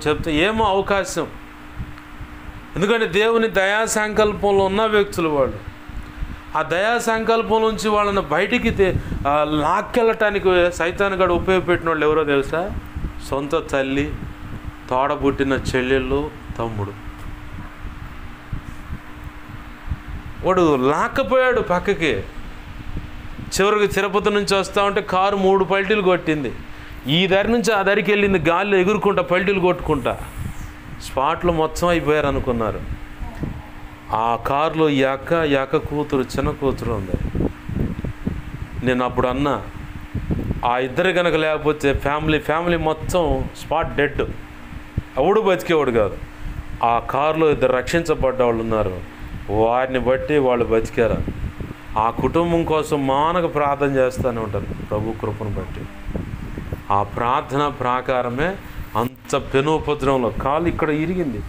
చెప్తే ఏమో అవకాశం. ఎందుకంటే దేవుని దయా సంకల్పంలో ఉన్న వ్యక్తులు వాళ్ళు. ఆ దయా సంకల్పం నుంచి వాళ్ళని బయటికి లాక్కెళ్ళటానికి సైతానుగాడు ఉపయోగపెట్టిన వాళ్ళు ఎవరో తెలుసా? సొంత తల్లి, తోడబుట్టిన చెల్లెళ్ళు, తమ్ముడు. వాడు లాక్కపోయాడు పక్కకి. చివరికి తిరుపతి నుంచి వస్తూ ఉంటే కారు 3 పల్టీలు కొట్టింది. ఈ దారి నుంచి ఆ దారికి వెళ్ళింది, గాలిలో ఎగురుకుంటా పల్టీలు కొట్టుకుంటా. స్పాట్లో మొత్తం అయిపోయారు అనుకున్నారు. ఆ కారులో ఈ అక్క కూతురు, చిన్న కూతురు ఉంది. నేను అప్పుడు అన్నా, ఆ ఇద్దరు కనుక లేకపోతే ఫ్యామిలీ మొత్తం స్పాట్ డెడ్. ఎవడు బతికేవాడు కాదు. ఆ కారులో 2 రక్షించబడ్డ వాళ్ళు ఉన్నారు. వారిని బట్టి వాళ్ళు బతికారు. ఆ కుటుంబం కోసం మానక ప్రార్థన చేస్తూనే ఉంటారు ప్రభు కృపను బట్టి. ఆ ప్రార్థన ప్రకారమే అంత పెనుపద్రంలో కాలు ఇక్కడ ఇరిగింది,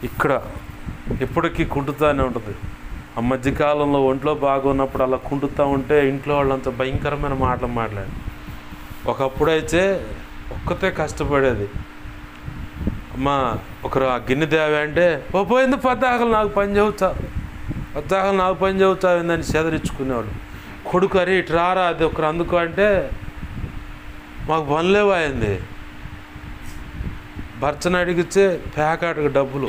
ఇక్కడ ఇప్పటికీ కుంటుతూనే ఉంటుంది. ఆ మధ్యకాలంలో ఒంట్లో బాగున్నప్పుడు అలా కుంటుతూ ఉంటే ఇంట్లో వాళ్ళంత భయంకరమైన మాటలు మాట్లాడి. ఒకప్పుడైతే ఒక్కతే కష్టపడేది. అమ్మా ఒకరు ఆ గిన్నె దేవే అంటే, పోయింది పద్దాకలు నాకు పని చెబుతావు ఏందని చెదరించుకునేవాడు. కొడుకు అరే ఇటు రారా, అది ఒకరు అందుకో అంటే మాకు పనిలేవు అయింది. భర్తను అడిగితే ప్యాకాటకు డబ్బులు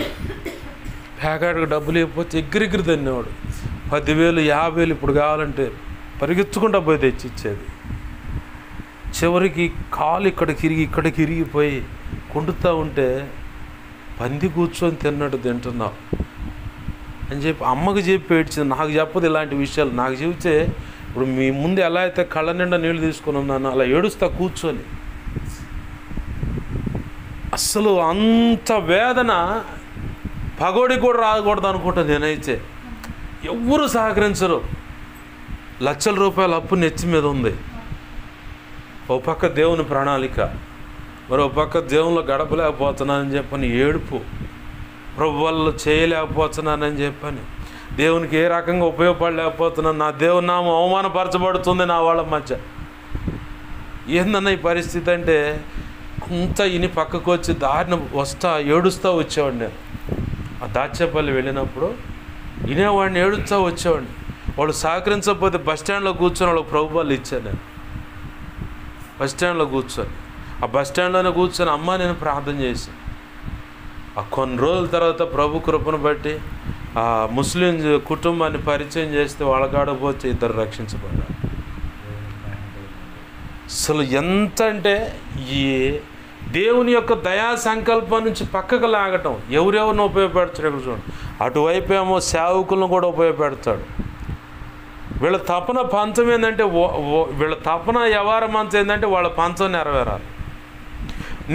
ఇవ్వకపోతే ఎగిరిగిరి తినేవాడు. 10,000 50,000 ఇప్పుడు కావాలంటే పరిగెత్తుకుంటా పోయి తెచ్చి ఇచ్చేది. చివరికి కాలు ఇక్కడికి ఇరిగిపోయి కుంటుతూ ఉంటే పంది కూర్చొని తిన్నట్టు తింటున్నావు అని చెప్పి అమ్మకు చెప్పి ఏడ్చింది. నాకు చెప్పదు ఇలాంటి విషయాలు. నాకు చెబితే ఇప్పుడు మీ ముందు ఎలా అయితే కళ్ళ నిండా నీళ్ళు తీసుకొని ఉన్నానో అలా ఏడుస్తా కూర్చొని. అస్సలు అంత వేదన పగోడి కూడా రాకూడదు అనుకుంటా నేనైతే. ఎవ్వరూ సహకరించరు. లక్షల రూపాయల అప్పు నెత్తి మీద ఉంది. ఓ పక్క దేవుని ప్రణాళిక, మరో పక్క దేవుళ్ళు గడపలేకపోతున్నానని చెప్పని ఏడుపు, ప్రభు వాళ్ళు చేయలేకపోతున్నానని చెప్పని, దేవునికి ఏ రకంగా ఉపయోగపడలేకపోతున్నాను, నా దేవుని నామం అవమానపరచబడుతుంది నా వాళ్ళ మధ్య. ఏందన్న ఈ పరిస్థితి అంటే అంతా ఇని పక్కకు వచ్చి దారిని ఏడుస్తూ వచ్చేవాడిని నేను. ఆ దాచేపల్లి వెళ్ళినప్పుడు వినేవాడిని, ఏడుస్తూ వచ్చేవాడిని. వాళ్ళు సహకరించకపోతే బస్టాండ్లో కూర్చొని వాళ్ళకి ప్రభు వాళ్ళు ఇచ్చాను నేను. బస్టాండ్లో కూర్చొని, ఆ బస్టాండ్లోనే కూర్చొని అమ్మ నేను ప్రార్థన చేసి, ఆ కొన్ని రోజుల తర్వాత ప్రభు కృపను బట్టి ఆ ముస్లిం కుటుంబాన్ని పరిచయం చేస్తే వాళ్ళ కాడపోతే 2 రక్షించబడ్డారు. అసలు ఎంత అంటే ఈ దేవుని యొక్క దయా సంకల్పం నుంచి పక్కకు లాగటం. ఎవరెవరిని ఉపయోగపెడతాడు ఇక్కడ చూడండి. అటువైపు ఏమో సేవకులను కూడా ఉపయోగపెడతాడు. వీళ్ళ తపన పంచం ఏంటంటే, వీళ్ళ తపన వ్యవహారం అంతా ఏంటంటే వాళ్ళ పంచం నెరవేరాలి.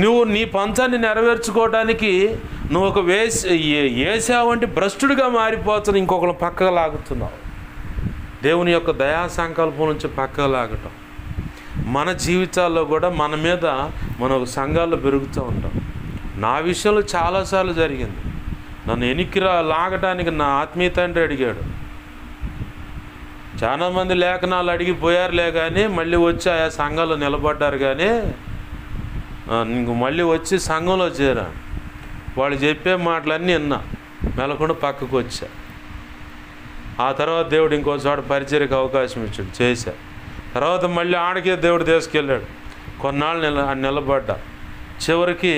నువ్వు నీ పంచాన్ని నెరవేర్చుకోవడానికి నువ్వు ఒక ఏసావు అంటే భ్రష్టుడిగా మారిపోతున్నావు, ఇంకొకరు పక్కకు లాగుతున్నావు. దేవుని యొక్క దయా సంకల్పం నుంచి పక్కకు లాగటం. మన జీవితాల్లో కూడా మన సంఘాల్లో పెరుగుతూ ఉంటాం. నా విషయంలో చాలాసార్లు జరిగింది. నన్ను ఎనికి లాగటానికి నా ఆత్మీయ తండ్రి అడిగాడు. చాలామంది లేఖనాలు అడిగిపోయారులే కానీ మళ్ళీ వచ్చి ఆయా సంఘంలో నిలబడ్డారు. కానీ ఇంక మళ్ళీ వచ్చి సంఘంలో చేరాను. వాళ్ళు చెప్పే మాటలన్నీ విన్నా, మెలకుండా పక్కకు వచ్చా. ఆ తర్వాత దేవుడు ఇంకోసారి పరిచర్యకు అవకాశం ఇచ్చాడు, చేశా. తర్వాత మళ్ళీ ఆడికే దేవుడు తీసుకెళ్ళాడు. కొన్నాళ్ళు నిలబడ్డా. చివరికి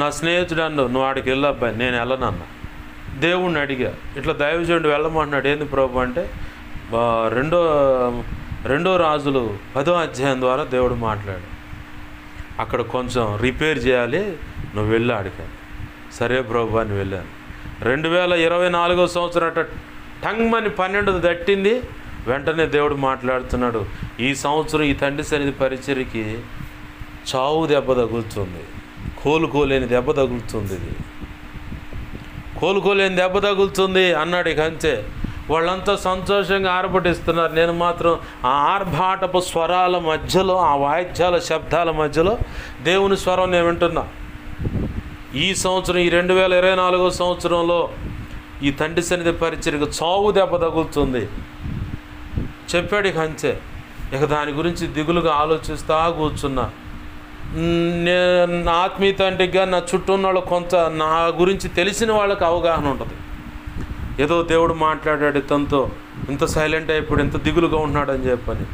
నా స్నేహితుడు అన్నాడు, నువ్వు ఆడికి వెళ్ళా అబ్బాయి. నేను వెళ్ళనన్నా. దేవుడిని అడిగా, ఇట్లా దైవజనుడు వెళ్ళమంటున్నాడు, ఏంది ప్రభు అంటే, రెండో రాజులు 10వ అధ్యాయం ద్వారా దేవుడు మాట్లాడు. అక్కడ కొంచెం రిపేర్ చేయాలి, నువ్వు వెళ్ళి ఆడికా. సరే ప్రభు అని వెళ్ళాను. 2024 సంవత్సరం టంగ్మని 12 దట్టింది. వెంటనే దేవుడు మాట్లాడుతున్నాడు, ఈ సంవత్సరం ఈ తండ్రి సన్నిధి పరిచర్యకి చావు దెబ్బ తగులుతుంది, కోలుకోలేని దెబ్బ తగులుతుంది, ఇది కోలుకోలేని దెబ్బ తగులుతుంది అన్నాడు. ఇక అంతే. వాళ్ళంతా సంతోషంగా ఆర్భటిస్తున్నారు. నేను మాత్రం ఆ ఆర్భాటపు స్వరాల మధ్యలో, ఆ వాయిద్యాల శబ్దాల మధ్యలో దేవుని స్వరం నేను వింటున్నా. ఈ సంవత్సరం, ఈ 2024 సంవత్సరంలో ఈ తండ్రి సన్నిధి పరిచర్యకు చావు దెబ్బ తగులుతుంది చెప్పాడు. ఇక అంతే. ఇక దాని గురించి దిగులుగా ఆలోచిస్తూ కూర్చున్నా. నా ఆత్మీయ తండ్రిగా నా చుట్టూ ఉన్న వాళ్ళు కొంత నా గురించి తెలిసిన వాళ్ళకి అవగాహన ఉంటుంది. ఏదో దేవుడు మాట్లాడాడు తనతో, ఇంత సైలెంట్ అయిపోయి ఇంత దిగులుగా ఉన్నాడని చెప్పని.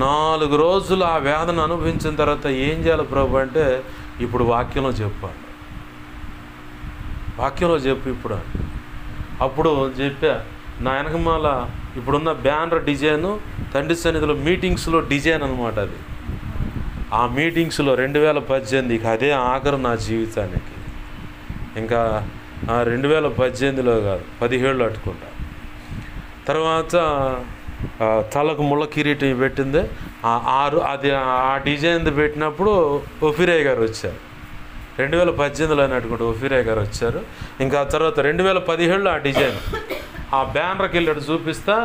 4 రోజులు ఆ వేదన అనుభవించిన తర్వాత ఏం చేయాలి ప్రభు అంటే, ఇప్పుడు వాక్యంలో చెప్పాడు, వాక్యంలో చెప్పు ఇప్పుడు. అప్పుడు చెప్పా, నా వెనకమాల ఇప్పుడున్న బ్యానర్ డిజైను తండ్రి సన్నిధిలో మీటింగ్స్లో డిజైన్ అనమాట అది. ఆ మీటింగ్స్లో 2018 ఇక అదే ఆఖరు నా జీవితానికి. ఇంకా 2018లో కాదు 17లో అట్టుకుంటా. తర్వాత తలకు ముళ్ళ కిరీటం పెట్టింది అది ఆ డిజైన్ పెట్టినప్పుడు ఒఫిరయ్య గారు వచ్చారు. 2018లో అట్టుకుంటా ఒఫిరయ్య గారు వచ్చారు. ఇంకా తర్వాత 2017లో ఆ డిజైన్ ఆ బ్యానర్కి వెళ్ళాడు చూపిస్తా.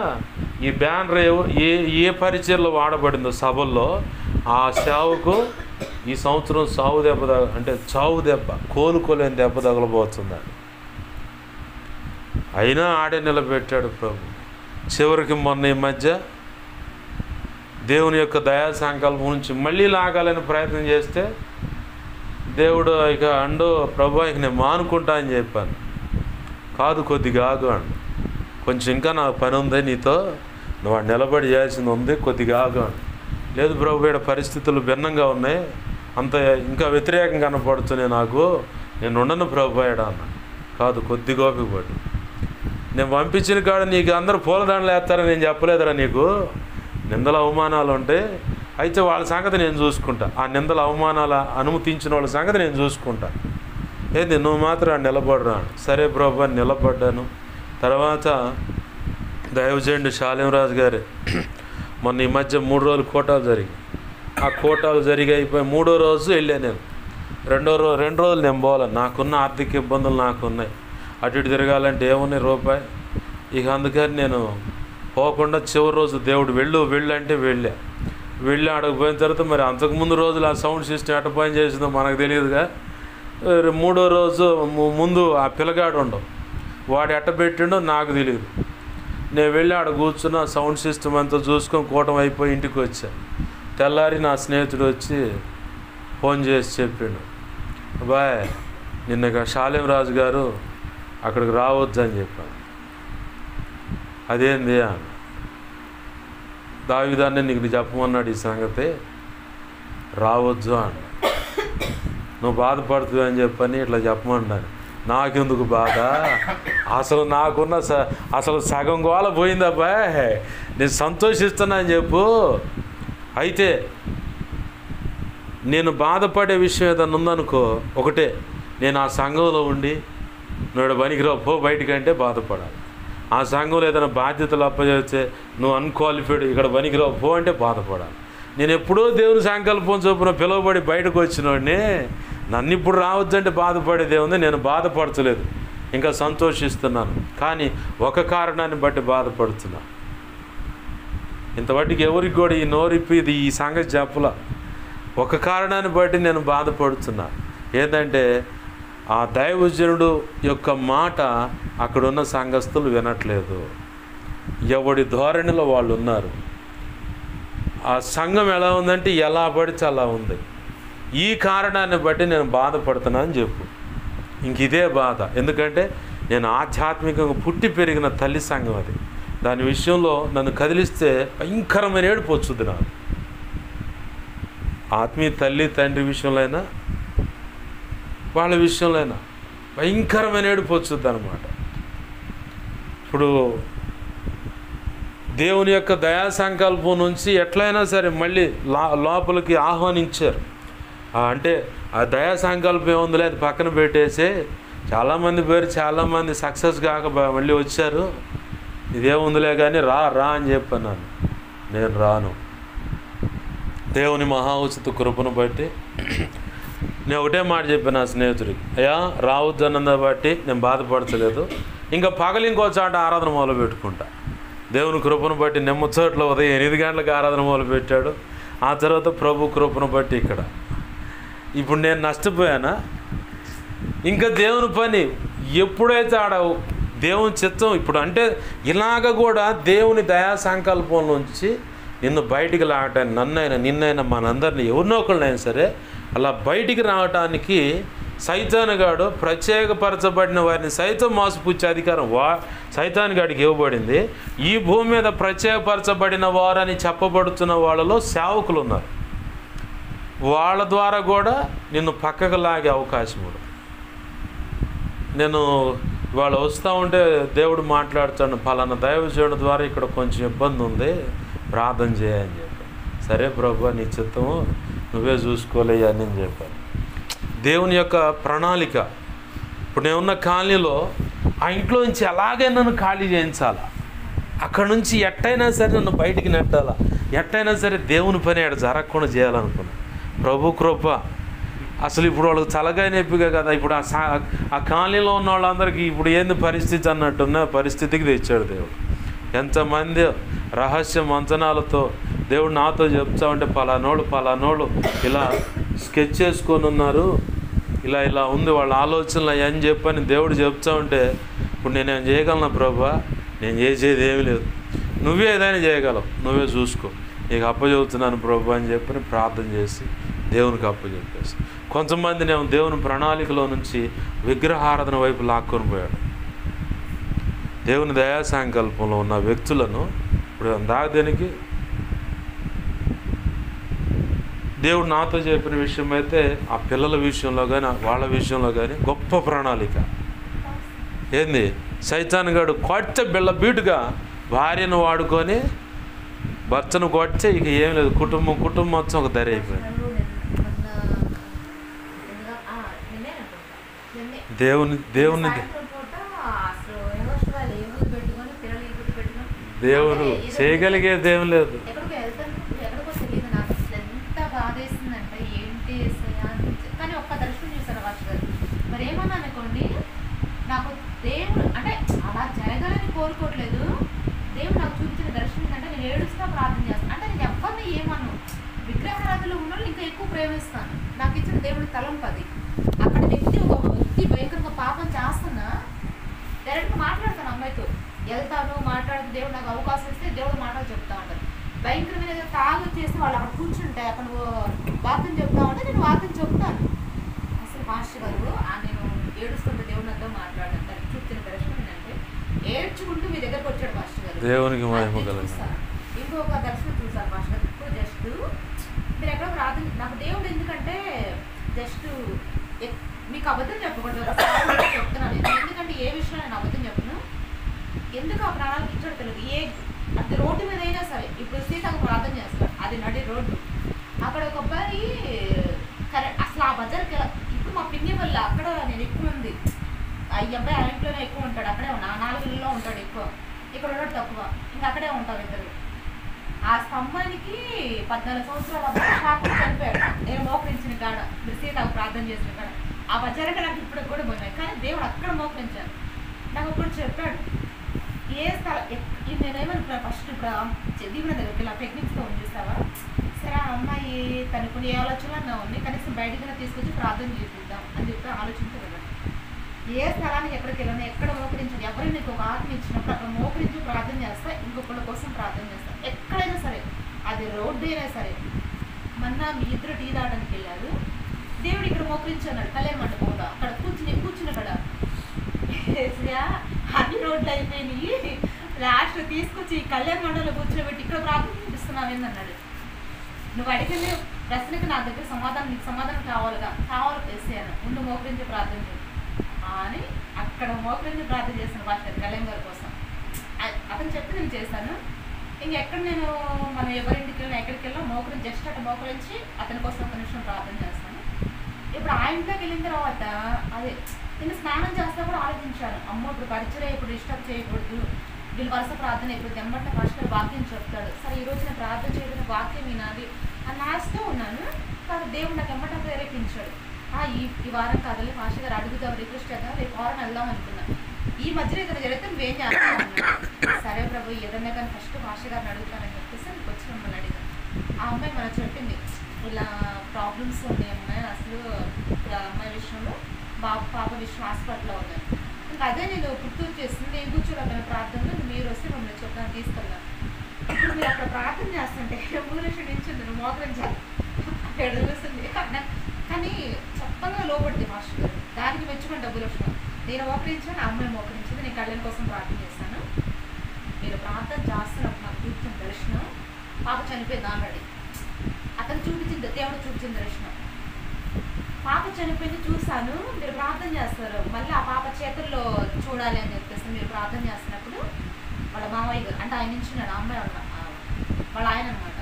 ఈ బ్యానర్ ఏ పరిచయలో వాడబడిందో సభల్లో ఆ సేవకు ఈ సంవత్సరం చావు దెబ్బ కోలుకోలేని దెబ్బ తగలబోతుందని. అయినా ఆడే నిలబెట్టాడు ప్రభు. చివరికి మొన్న ఈ మధ్య దేవుని యొక్క దయా సంకల్పం నుంచి మళ్ళీ లాగాలని ప్రయత్నం చేస్తే దేవుడు ఇక ప్రభు ఇక నేను మానుకుంటా అని చెప్పాను. కాదు, కొద్దిగా ఆగు అండు, కొంచెం ఇంకా నాకు పని ఉంది నీతో, నువ్వు నిలబడి చేయాల్సింది ఉంది, కొద్దిగా ఆగు అండు. లేదు ప్రభు, ఇక్కడ పరిస్థితులు భిన్నంగా ఉన్నాయి, అంత ఇంకా వ్యతిరేకంగా కనపడుతున్నాయి నాకు, నేను ఉండను ప్రభు అన్న. కాదు, కొద్దిగా ఓపిక పడు. నేను పంపించిన కాడ నీకు అందరూ పూలదండలు వేస్తారని నేను చెప్పలేదురా నీకు. నిందల అవమానాలు ఉంటాయి, అయితే వాళ్ళ సంగతి నేను చూసుకుంటా. ఆ నిందల అవమానాలు అనుమతించిన వాళ్ళ సంగతి నేను చూసుకుంటా. ఏంది నువ్వు మాత్రం నిలబడరా? సరే ప్రభు అని నిలబడ్డాను. తర్వాత దైవజనుడు శాలింరాజు గారు మొన్న ఈ మధ్య 3 రోజులు కోటాలు జరిగి, ఆ కోటాలు జరిగి అయిపోయి 3వ రోజు వెళ్ళాను నేను. 2 రోజులు నేను పోవాలి, నాకున్న ఆర్థిక ఇబ్బందులు నాకున్నాయి, అటు ఇటు తిరగాలంటే ఏమున్నాయి రూపాయి. ఇక అందుకని నేను పోకుండా చివరి రోజు దేవుడు వెళ్ళు అంటే వెళ్ళి ఆడకపోయిన తర్వాత మరి అంతకుముందు రోజులు ఆ సౌండ్ సిస్టమ్ ఎట్ట పని చేసిందో మనకు తెలియదుగా. 3వ రోజు ముందు ఆ పిల్లగాడు ఉండవు, వాడు ఎట్ట పెట్టిండో నాకు తెలియదు. నేను వెళ్ళి ఆడ కూర్చున్న సౌండ్ సిస్టమ్ అంతా చూసుకొని కూటం అయిపోయి ఇంటికి వచ్చా. తెల్లారి నా స్నేహితుడు వచ్చి ఫోన్ చేసి చెప్పిండు, బాయ్ నిన్న శాలింరాజు గారు అక్కడికి రావద్దు అని చెప్పాను. అదేంది అన్న. దావీదాన్ని నీకు చెప్పమన్నాడు ఈ సంగతి, రావద్దు అన్న. నువ్వు బాధపడుతుంది అని చెప్పని ఇట్లా చెప్పమన్నాను. నాకెందుకు బాధ, అసలు నాకున్న అసలు సగం గోల పోయిందబ్బా, నేను సంతోషిస్తున్నా అని చెప్పు. అయితే నేను బాధపడే విషయం ఏదన్నా ఉందనుకో, ఒకటే, నేను ఆ సంఘంలో ఉండి నువ్వు పనికిరావు పో బయటికంటే బాధపడాలి. ఆ సంఘంలో ఏదైనా బాధ్యతలు అప్పచెప్తే నువ్వు అన్క్వాలిఫైడ్ ఇక్కడ పనికిరావు పో అంటే బాధపడాలి. నేను ఎప్పుడో దేవుని సంకల్పం చొప్పున పిలువబడి బయటకు వచ్చినోడిని నన్ను ఇప్పుడు రావద్దంటే బాధపడేదే ఉంది. నేను బాధపడతలేదు, ఇంకా సంతోషిస్తున్నాను. కానీ ఒక కారణాన్ని బట్టి బాధపడుతున్నా. ఇంతవరకు ఎవరికి కూడా ఈ నోరిప్పి ఈ సంగతి చెప్పలా. ఒక కారణాన్ని బట్టి నేను బాధపడుతున్నా. ఏంటంటే ఆ దైవజనుడు యొక్క మాట అక్కడున్న సంఘస్థులు వినట్లేదు. ఎవడి ధోరణిలో వాళ్ళు ఉన్నారు. ఆ సంఘం ఎలా ఉందంటే ఎలా పడితే అలా ఉంది. ఈ కారణాన్ని బట్టి నేను బాధపడుతున్నా అని చెప్పు. ఇంక ఇదే బాధ. ఎందుకంటే నేను ఆధ్యాత్మికంగా పుట్టి పెరిగిన తల్లి సంఘం అది. దాని విషయంలో నన్ను కదిలిస్తే భయంకరమైన ఏడుపు వచ్చుద్ది నాకు. ఆత్మీయ తల్లి తండ్రి విషయంలో అయినా వాళ్ళ విషయంలో అయినా భయంకరమైన ఏడుపు వచ్చుద్ది అన్నమాట. ఇప్పుడు దేవుని యొక్క దయా సంకల్పం నుంచి ఎట్లయినా సరే మళ్ళీ లోపలికి ఆహ్వానించారు. అంటే ఆ దయా సంకల్పం ఏముంది లేదు పక్కన పెట్టేసి చాలామంది సక్సెస్ కాక మళ్ళీ వచ్చారు. ఇదేముందిలే కానీ రా రా అని చెప్పన్నాను. నేను రాను. దేవుని మహా ఉచిత కృపను బట్టి నేను ఒకటే మాట చెప్పాను నా స్నేహితుడికి, అయ్యా రావద్దు అన్నదా బట్టి నేను బాధపడచలేదు, ఇంకా పగలు ఇంకో చాట ఆరాధన మొదలు పెట్టుకుంటా. దేవుని కృపను బట్టి నెమ్మచోట్ల ఉదయం 8 గంటలకు ఆరాధన మొదలు పెట్టాడు. ఆ తర్వాత ప్రభు కృపను బట్టి ఇక్కడ. ఇప్పుడు నేను నష్టపోయానా? ఇంకా దేవుని పని ఎప్పుడైతే ఆడ దేవుని చిత్తం ఇప్పుడు అంటే ఇలాగ కూడా దేవుని దయా సంకల్పం నుంచి నిన్ను బయటికి లాగటానికి నన్నైనా నిన్నైనా మనందరినీ ఎవరినో ఒకళ్ళైనా సరే అలా బయటికి రావటానికి సైతానుగాడు ప్రత్యేకపరచబడిన వారిని సైతం మోసపుచ్చే అధికారం సైతానుగాడికి ఇవ్వబడింది. ఈ భూమి మీద ప్రత్యేకపరచబడిన వారని చెప్పబడుతున్న వాళ్ళలో సేవకులు ఉన్నారు. వాళ్ళ ద్వారా కూడా నిన్ను పక్కకు లాగే అవకాశం ఉంది. నేను వాళ్ళు వస్తూ ఉంటే దేవుడు మాట్లాడుతాడు, పలానా దైవజనుడి ద్వారా ఇక్కడ కొంచెం ఇబ్బంది ఉంది, ప్రార్థన చేయని చెప్పాను. సరే ప్రభు నీ చిత్తము నువ్వే చూసుకోలే అని చెప్పాను. దేవుని యొక్క ప్రణాళిక. ఇప్పుడు నేనున్న కాలనీలో ఆ ఇంట్లో నుంచి ఎలాగైనా నన్ను ఖాళీ చేయించాలా, అక్కడ నుంచి ఎట్టయినా సరే నన్ను బయటికి నెట్టాలా, ఎట్టయినా సరే దేవుని పని అక్కడ జరగకుండా చేయాలనుకున్నాను. ప్రభు కృప. అసలు ఇప్పుడు వాళ్ళకి చలగాయ నొప్పిగా కదా, ఇప్పుడు ఆ కాలనీలో ఉన్న వాళ్ళందరికీ ఇప్పుడు ఏంది పరిస్థితి అన్నట్టున్న పరిస్థితికి తెచ్చాడు దేవుడు. ఎంతమంది రహస్య మంచనాలతో దేవుడు నాతో చెప్తా ఉంటే పలానోళ్ళు ఇలా స్కెచ్ చేసుకొని ఉన్నారు, ఇలా ఉంది వాళ్ళ ఆలోచనలు అని చెప్పని దేవుడు చెప్తా ఉంటే ఇప్పుడు నేనేం చేయగలను ప్రభా? నేను చేసేది ఏమీ లేదు, నువ్వే ఏదైనా చేయగలవు, నువ్వే చూసుకో, నీకు అప్పచెబుతున్నాను ప్రభు అని చెప్పని ప్రార్థన చేసి దేవునికి అప్పచెప్పేసి కొంతమంది నేను దేవుని ప్రణాళికలో నుంచి విగ్రహారాధన వైపు లాక్కొని పోయాడు. దేవుని దయా సంకల్పంలో ఉన్న వ్యక్తులను ఇప్పుడు దానికి దేవుడు నాతో చెప్పిన విషయం అయితే ఆ పిల్లల విషయంలో కానీ వాళ్ళ విషయంలో కానీ గొప్ప ప్రణాళిక. ఏంది సైతానుగాడు కొట్టే బిళ్ళ బీటుగా భార్యను వాడుకొని భర్తను కొట్టే ఇక ఏం లేదు, కుటుంబం మొత్తం ఒక దరి అయిపోయింది. దేవుని దేవుడు చేయగలిగేది ఏం లేదు. కానీ ఒక్క దర్శనం చూసారు వర్ష గారు. మరి ఏమన్నా అనుకోండి, నాకు దేవుడు అంటే అలా జరగాలని కోరుకోవట్లేదు. దేవుడు నాకు చూపించిన దర్శనం ఏంటంటే నేను ఏడుస్తా ప్రార్థన చేస్తాను. అంటే నేను ఎవరిని ఏమన్నా విగ్రహారాధనలో ఉన్న వాళ్ళు ఇంకా ఎక్కువ ప్రేమిస్తాను. నాకు ఇచ్చిన దేవుడి తలంపది. అక్కడ ఒక వ్యక్తి భయంకరంగా పాపం చేస్తున్నా డైరెక్ట్గా మాట్లాడతాను అమ్మాయితో, వెళ్తాను మాట్లాడుతూ దేవుడు నాకు అవకాశం ఇస్తే దేవుడు మాటలు చెప్తా ఉంటారు. భయంకరమైన తాగొచ్చేసి వాళ్ళు అక్కడ కూర్చుంటే అక్కడ వార్తను చెప్తా ఉంటే నేను వార్తను చెప్తాను. అసలు మాస్టర్ గారు నేను ఏడుస్తుంటే దేవుడు నాతో మాట్లాడాను. దానికి చూపించిన దర్శనం ఏంటంటే ఏడ్చుకుంటూ మీ దగ్గరకు వచ్చాడు మాస్టర్ గారు. దేవునికి మహిమ కలుగును. ఇంకొక దర్శనం చూసాను మాస్టర్ గారు. ఇప్పుడు జస్ట్ మీరు ఎక్కడో ప్రార్థన, నాకు దేవుడు ఎందుకంటే జస్ట్ మీకు అబద్ధం చెప్పకూడదు చెప్తున్నాను. ఎందుకంటే ఏ విషయంలో నేను అబద్ధం చెప్పను. ఎందుకు ఆ ప్రాణాలకు ఇచ్చాడు తెలియదు. అది రోడ్డు మీద అయినా సరే, ఇప్పుడు సీతకు ప్రార్థన చేస్తారు, అది నడి రోడ్డు. అక్కడ ఒక అబ్బాయి కరెక్ట్ అసలు ఆ బజార్కి ఇప్పుడు మా పిన్ని వల్ల అక్కడ నేను ఎక్కువ ఉంది. ఈ అబ్బాయి ఆ ఇంట్లోనే ఎక్కువ ఉంటాడు, అక్కడే 4 ఇళ్ళలో ఉంటాడు ఎక్కువ, ఇక్కడ ఉండడు తక్కువ, ఇంకా అక్కడే ఉంటారు ఇద్దరు. ఆ స్తంభానికి 14 సంవత్సరాల అబ్బాయి షాకు చనిపోయాడు. నేను మోకరించిన కాడ, మీరు సీతకు ప్రార్థన చేసిన కాడ ఆ బజార్కి నాకు ఇప్పుడు కూడా పోయినాయి. కానీ దేవుడు అక్కడ మోకరించాను. నాకు ఇప్పుడు చెప్పాడు ఏ స్థలం నేనేమనుకున్నా ఫస్ట్ ఇప్పుడు దీవెన దగ్గరికి ఇలా టెక్నిక్స్తో ఉంచేస్తావా సరే, ఆ అమ్మాయి తనకు ఏ ఆలోచనలో ఉంది, కనీసం బయటకు తీసుకొచ్చి ప్రార్థన చేపిద్దాం అని చెప్పి ఆలోచించే కదా. ఏ స్థలానికి ఎక్కడికి వెళ్ళినా ఎక్కడ మోకరించాలి, ఎవరైనా నీకు ఒక ఆత్మ ఇచ్చినప్పుడు అక్కడ మోకరించి ప్రార్థన చేస్తా, ఇంకొకళ్ళ కోసం ప్రార్థన చేస్తా. ఎక్కడైనా సరే, అది రోడ్డు అయినా సరే. మొన్న మీ ఇద్దరు టీ తాగడానికి వెళ్ళారు, దేవుడు ఇక్కడ మోకరించన్నాడు కళ్యాణ మండపంలో, అక్కడ కూర్చుని అక్కడ అన్ని రోడ్లు అయిపోయినాయి. లాస్ట్ తీసుకొచ్చి కళ్యాణ మండపంలో కూర్చోబెట్టి ఇక్కడ ప్రార్థన చూపిస్తున్నావు ఏందన్నాడు. నువ్వు అడిగిన ప్రశ్నకి నా దగ్గర నీకు సమాధానం కావాలి వేసాను, ముందు మోకరించి ప్రార్థన చేసి అని అక్కడ మోకరించి ప్రార్థన చేస్తాను పాస్టర్ కళ్యాణ్ గారి కోసం. అతను చెప్పి నేను చేశాను. ఇంకెక్కడ నేను మనం ఎవరింటికి వెళ్ళినా ఎక్కడికి వెళ్ళినా మోకరించి జస్ట్ అట్లా మోకరించి అతని కోసం ఒక నిమిషం ప్రార్థన చేస్తాను. ఇప్పుడు ఆ ఇంట్లోకి వెళ్ళిన తర్వాత అదే నేను స్నానం చేస్తా కూడా ఆలోచించాను, అమ్మో ఇప్పుడు పరిచయం ఇప్పుడు డిస్టర్బ్ చేయకూడదు, వీళ్ళు వరుస ప్రార్థన అయిపోతుంది ఎమ్మట పాస్టర్ వాక్యం చెప్తాడు. సరే ఈరోజు నేను ప్రార్థన చేయడం వాక్యం వినాలి అని ఆశతో ఉన్నాను. కానీ దేవుడు నాకు ఎమ్మట ప్రేరేపించాడు. ఈ వారం కాదని పాస్టర్ గారు అడుగుదాం, రిక్వెస్ట్ చేద్దాం, రేపు వారం వెళ్దాం అనుకున్నాను. ఈ మధ్యలో ఏదైనా జరిగితే నువ్వేం చేస్తాను. సరే ప్రభు ఏదన్నా కానీ ఫస్ట్ పాస్టర్ గారిని అడుగుతానని చెప్పేసి నీకు వచ్చి మిమ్మల్ని అడిగాను. ఆ అమ్మాయి మనకు చెప్పింది, ఇలా ప్రాబ్లమ్స్ ఉన్నాయి అమ్మాయి, అసలు అమ్మాయి విషయంలో పాప విషయం హాస్పిటల్లో ఉన్నాయి. ఇంకా అదే నేను గుర్తు చేసింది. నేను కూర్చోలేకపోయిన ప్రార్థనలో మీరు వస్తే మమ్మల్ని చెప్పాను తీసుకెళ్ళాను. ఇప్పుడు మీరు అక్కడ ప్రార్థన చేస్తుంటే మూలక్ష నుంచి నువ్వు మోకరించాలి చూస్తుంది. కానీ చక్కగా లోపడింది మాస్టర్ గారు, దానికి మెచ్చుకుని డబ్బులు వచ్చిన నేను మోకరించాను, ఆ అమ్మాయి మోకరించింది. నేను కళ్యాణ్ కోసం ప్రార్థన చేశాను. మీరు ప్రార్థన చేస్తున్నప్పుడు నాకు చూపించిన దర్శనం, పాప చనిపోయింది ఆల్రెడీ. అతను చూపించింది, దేవుడు చూపించిన దర్శనం. పాప చనిపోయింది చూశాను. మీరు ప్రార్థన చేస్తారు, మళ్ళీ ఆ పాప చేతుల్లో చూడాలి అని చెప్పేసి మీరు ప్రార్థన చేస్తున్నప్పుడు వాళ్ళ మామయ్య గారు అంటే ఆయన నుంచి ఆ అమ్మాయి వాళ్ళ ఆయన అనమాట,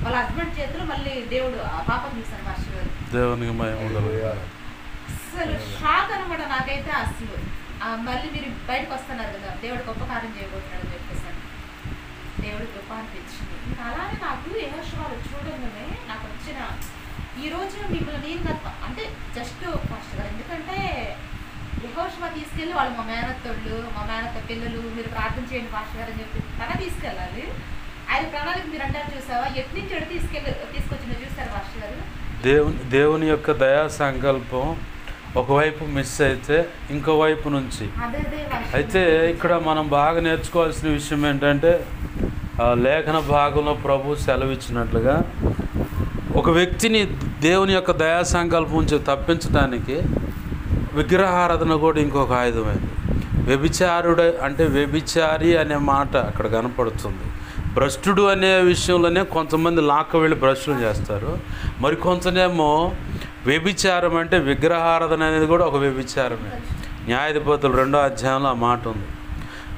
వాళ్ళ హస్బెండ్ చేతులు మళ్ళీ దేవుడు ఆ పాపను చూశాను మాస్టర్ గారు. దేవునికి అసలు షాక్ అనమాట నాకైతే. అసలు మళ్ళీ మీరు బయటకు వస్తున్నారు కదా, దేవుడు గొప్ప కార్యం చేయబోతున్నాడు అని చెప్పేసాను. దేవుడు గొప్ప అనిపించింది. ఇంకా అలానే నాకు యెహోషువను చూడగానే నాకు వచ్చిన ఈరోజు మిమ్మల్ని నేను అంటే జస్ట్ ఫస్ట్ గారు, ఎందుకంటే యెహోషువ తీసుకెళ్ళి వాళ్ళు మా మేనత్తోళ్ళు మా మేనత్త పిల్లలు మీరు ప్రార్థన చేయండి ఫాస్ట్ గారు అని చెప్పి తన తీసుకెళ్ళాలి. ఆయన ప్రణాళిక మీరు అంటారు చూసావా, ఎటు నుంచి ఎటు తీసుకొచ్చిందో చూస్తారు ఫాస్ట్ గారు. దేవుని యొక్క దయా సంకల్పం ఒకవైపు మిస్ అయితే ఇంకోవైపు నుంచి అయితే ఇక్కడ మనం బాగా నేర్చుకోవాల్సిన విషయం ఏంటంటే లేఖన భాగంలో ప్రభు సెలవిచ్చినట్లుగా ఒక వ్యక్తిని దేవుని యొక్క దయా సంకల్పం నుంచి తప్పించడానికి విగ్రహారాధన కూడా ఇంకొక ఆయుధమైంది. వ్యభిచారుడు అంటే వ్యభిచారి అనే మాట అక్కడ కనపడుతుంది. భ్రష్టుడు అనే విషయంలోనే కొంతమంది లాక్క వెళ్ళి భ్రష్టులు చేస్తారు, మరి కొంతనేమో వ్యభిచారం అంటే విగ్రహారాధన అనేది కూడా ఒక వ్యభిచారమే. న్యాయాధిపతులు 2వ అధ్యాయంలో ఆ మాట ఉంది,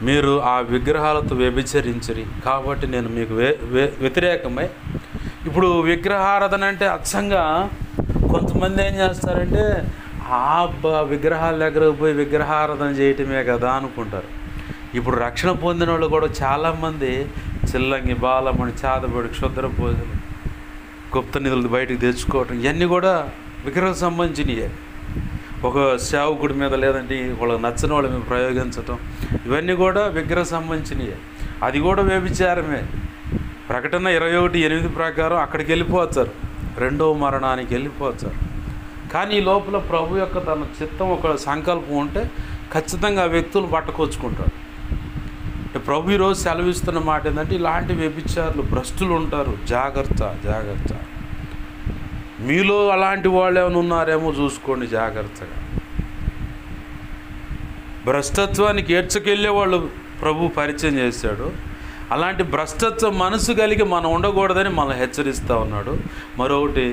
మీరు ఆ విగ్రహాలతో వ్యభిచరించరి కాబట్టి నేను మీకు వ్యతిరేకమై. ఇప్పుడు విగ్రహారాధన అంటే అచ్చంగా కొంతమంది ఏం చేస్తారంటే విగ్రహాల దగ్గరకు పోయి విగ్రహారాధన చేయటమే కదా అనుకుంటారు. ఇప్పుడు రక్షణ పొందిన వాళ్ళు కూడా చాలామంది చిల్లంగి బాలమని చాదబడి క్షుద్ర పూజలు గుప్త నిధులు బయటకు తెచ్చుకోవటం ఇవన్నీ కూడా విగ్రహం సంబంధించినవి. ఒక సేవకుడి మీద లేదంటే వాళ్ళకి నచ్చిన వాళ్ళ మీద ప్రయోగించటం ఇవన్నీ కూడా విగ్రహం సంబంధించినవి. అది కూడా వ్యభిచారమే. ప్రకటన 21:8 ప్రకారం అక్కడికి వెళ్ళిపోతారు, 2వ మరణానికి వెళ్ళిపోతారు. కానీ ఈ లోపల ప్రభు యొక్క తన చిత్తం ఒక సంకల్పం ఉంటే ఖచ్చితంగా ఆ వ్యక్తులు పట్టుకొచ్చుకుంటారు. ప్రభు ఈరోజు సెలవిస్తున్న మాట ఏంటంటే ఇలాంటి వ్యభిచారులు భ్రష్టులు ఉంటారు, జాగ్రత్త జాగ్రత్త. మీలో అలాంటి వాళ్ళు ఏమైనా ఉన్నారేమో చూసుకోండి జాగ్రత్తగా. భ్రష్టత్వానికి ఏడ్చుకెళ్ళే వాళ్ళు ప్రభు పరిచయం చేశాడు. అలాంటి భ్రష్టత్వ మనసు కలిగి మనం ఉండకూడదని మనం హెచ్చరిస్తూ ఉన్నాడు. మరొకటి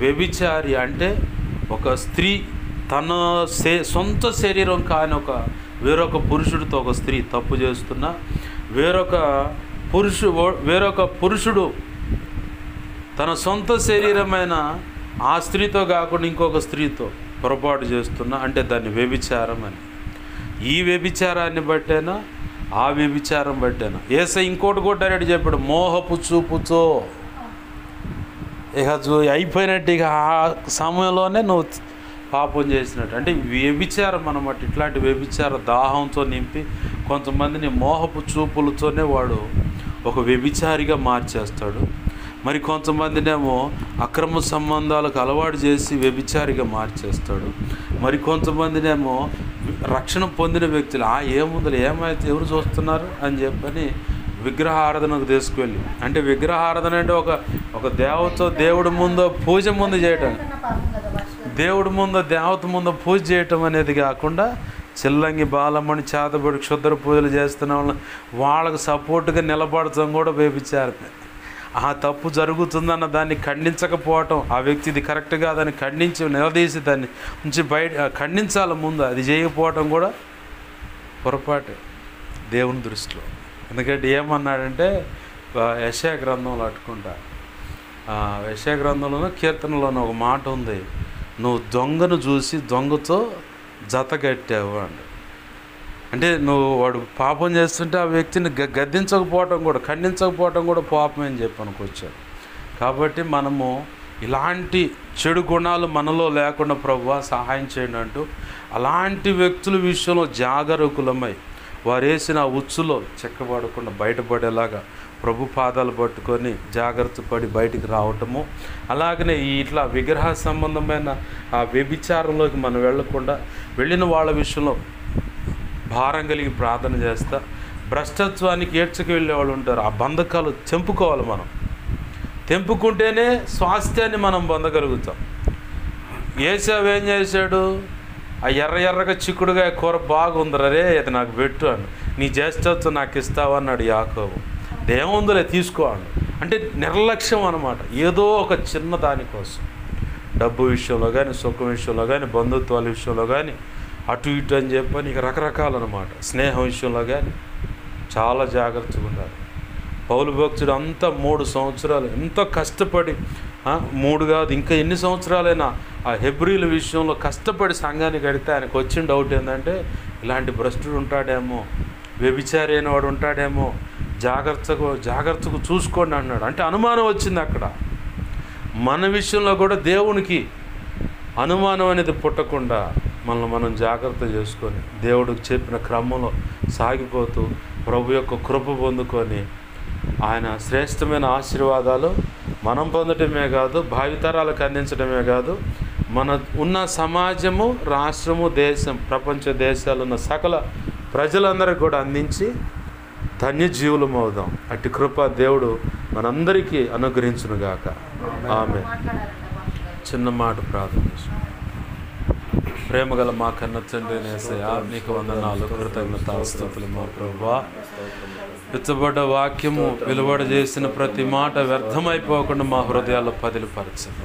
వ్యభిచారి అంటే ఒక స్త్రీ తన సొంత శరీరం కాని వేరొక పురుషుడితో ఒక స్త్రీ తప్పు చేస్తున్నా, వేరొక పురుషుడు తన సొంత శరీరమైన ఆ స్త్రీతో కాకుండా ఇంకొక స్త్రీతో పొరపాటు చేస్తున్నా అంటే దాన్ని వ్యభిచారం అని. ఈ వ్యభిచారాన్ని బట్టేనా ఆ వ్యభిచారం బట్టేనా. యేసయ్య ఇంకోటి కూడా డైరెక్ట్ చెప్పాడు, మోహపు చూపుతో. ఇక అయిపోయినట్టు ఇక ఆ సమయంలోనే నువ్వు పాపం చేసినట్టు అంటే వ్యభిచారం అన్నమాట. ఇట్లాంటి వ్యభిచార దాహంతో నింపి కొంతమందిని మోహపు చూపులతోనే వాడు ఒక వ్యభిచారిగా మార్చేస్తాడు. మరి కొంతమందినేమో అక్రమ సంబంధాలకు అలవాటు చేసి వ్యభిచారిగా మార్చేస్తాడు. మరి కొంతమందినేమో రక్షణ పొందిన వ్యక్తులు ఏముందులు ఏమైతే ఎవరు చూస్తున్నారు అని చెప్పని విగ్రహారాధనకు తీసుకువెళ్ళి అంటే విగ్రహారాధన అంటే ఒక దేవత దేవుడి ముందు పూజ ముందు చేయటం, దేవుడి ముందు దేవత ముందు పూజ చేయటం అనేది కాకుండా చిల్లంగి బాలమ్మని చేతబడి క్షుద్ర పూజలు చేస్తున్న వాళ్ళకి సపోర్ట్గా నిలబడటం కూడా వ్యభిచారమే. ఆ తప్పు జరుగుతుందన్న దాన్ని ఖండించకపోవటం, ఆ వ్యక్తి ఇది కరెక్ట్ కాదని ఖండించి నిలదీసి దాన్ని నుంచి ఖండించాలి ముందు, అది చేయకపోవటం కూడా పొరపాటే దేవుని దృష్టిలో. ఎందుకంటే ఏమన్నాడంటే యెషయా గ్రంథంలో అట్టుకుంటా, యెషయా గ్రంథంలోనూ కీర్తనలోనూ ఒక మాట ఉంది, నువ్వు దొంగను చూసి దొంగతో జత కట్టావు అండి. అంటే నువ్వు వాడు పాపం చేస్తుంటే ఆ వ్యక్తిని గద్దించకపోవటం కూడా, ఖండించకపోవటం కూడా పాపమే అని చెప్పి అనుకొచ్చాడు. కాబట్టి మనము ఇలాంటి చెడు గుణాలు మనలో లేకుండా ప్రభువా సహాయం చేయండి అంటూ అలాంటి వ్యక్తుల విషయంలో జాగరూకులమై వారు వేసిన ఉచ్చులో చెక్కబడకుండా బయటపడేలాగా ప్రభు పాదాలు పట్టుకొని జాగ్రత్త పడి బయటికి రావటము. అలాగనే ఇట్లా విగ్రహ సంబంధమైన ఆ వ్యభిచారంలోకి మనం వెళ్ళకుండా వెళ్ళిన వాళ్ళ విషయంలో భారం కలిగి ప్రార్థన చేస్తా. భ్రష్టత్వానికి ఏడ్చుకు వెళ్ళే వాళ్ళు ఉంటారు, ఆ బంధకాలు తెంపుకోవాలి. మనం తెంపుకుంటేనే స్వాస్థ్యాన్ని మనం పొందగలుగుతాం. ఏసావు ఏం చేశాడు? ఆ ఎర్రగా చిక్కుడుగా కూర బాగుందరే, అది నాకు పెట్టు అన్నాడు. నీ జ్యేష్ఠత్వం నాకు ఇస్తావా అన్నాడు యాకోబు. దేముందులే తీసుకోవాలి అంటే నిర్లక్ష్యం అన్నమాట. ఏదో ఒక చిన్న దానికోసం, డబ్బు విషయంలో కానీ, సుఖం విషయంలో కానీ, బంధుత్వాల విషయంలో కానీ, అటు ఇటు అని చెప్పని ఇక రకరకాలన్నమాట. స్నేహం విషయంలో కానీ చాలా జాగ్రత్తగా ఉండాలి. పౌలు భక్తుడు అంతా 3 సంవత్సరాలు ఎంతో కష్టపడి, 3 కాదు ఇంకా ఎన్ని సంవత్సరాలైనా ఆ హెబ్రీల విషయంలో కష్టపడి సంఘాన్ని కడితే ఆయనకు వచ్చిన డౌట్ ఇలాంటి భ్రష్టుడు ఉంటాడేమో, వ్యభిచారి అయిన వాడు ఉంటాడేమో, జాగ్రత్తగా చూసుకోండి అన్నాడు. అంటే అనుమానం వచ్చింది అక్కడ. మన విషయంలో కూడా దేవునికి అనుమానం అనేది పుట్టకుండా మనం జాగ్రత్త చేసుకొని దేవుడికి చెప్పిన క్రమంలో సాగిపోతూ ప్రభు యొక్క కృప పొందుకొని ఆయన శ్రేష్టమైన ఆశీర్వాదాలు మనం పొందటమే కాదు, భావితరాలకు అందించడమే కాదు, మన ఉన్న సమాజము, రాష్ట్రము, దేశం, ప్రపంచ దేశాలు ఉన్న సకల ప్రజలందరికీ కూడా అందించి ధన్యజీవులం అవుదాం. అట్టి కృప దేవుడు మనందరికీ అనుగ్రహించునుగాక. ఆమె చిన్న మాట ప్రార్థన. ప్రేమగల మా కన్న తండ్రి యేసయ్యా, నీకు వందనాలు, కృతజ్ఞతాస్తుతులు మా ప్రభువా. పిచ్చబడ్డ వాక్యము వెలువడ చేసిన ప్రతి మాట వ్యర్థమైపోకుండా మా హృదయాల్లో పదిలిపరచండి.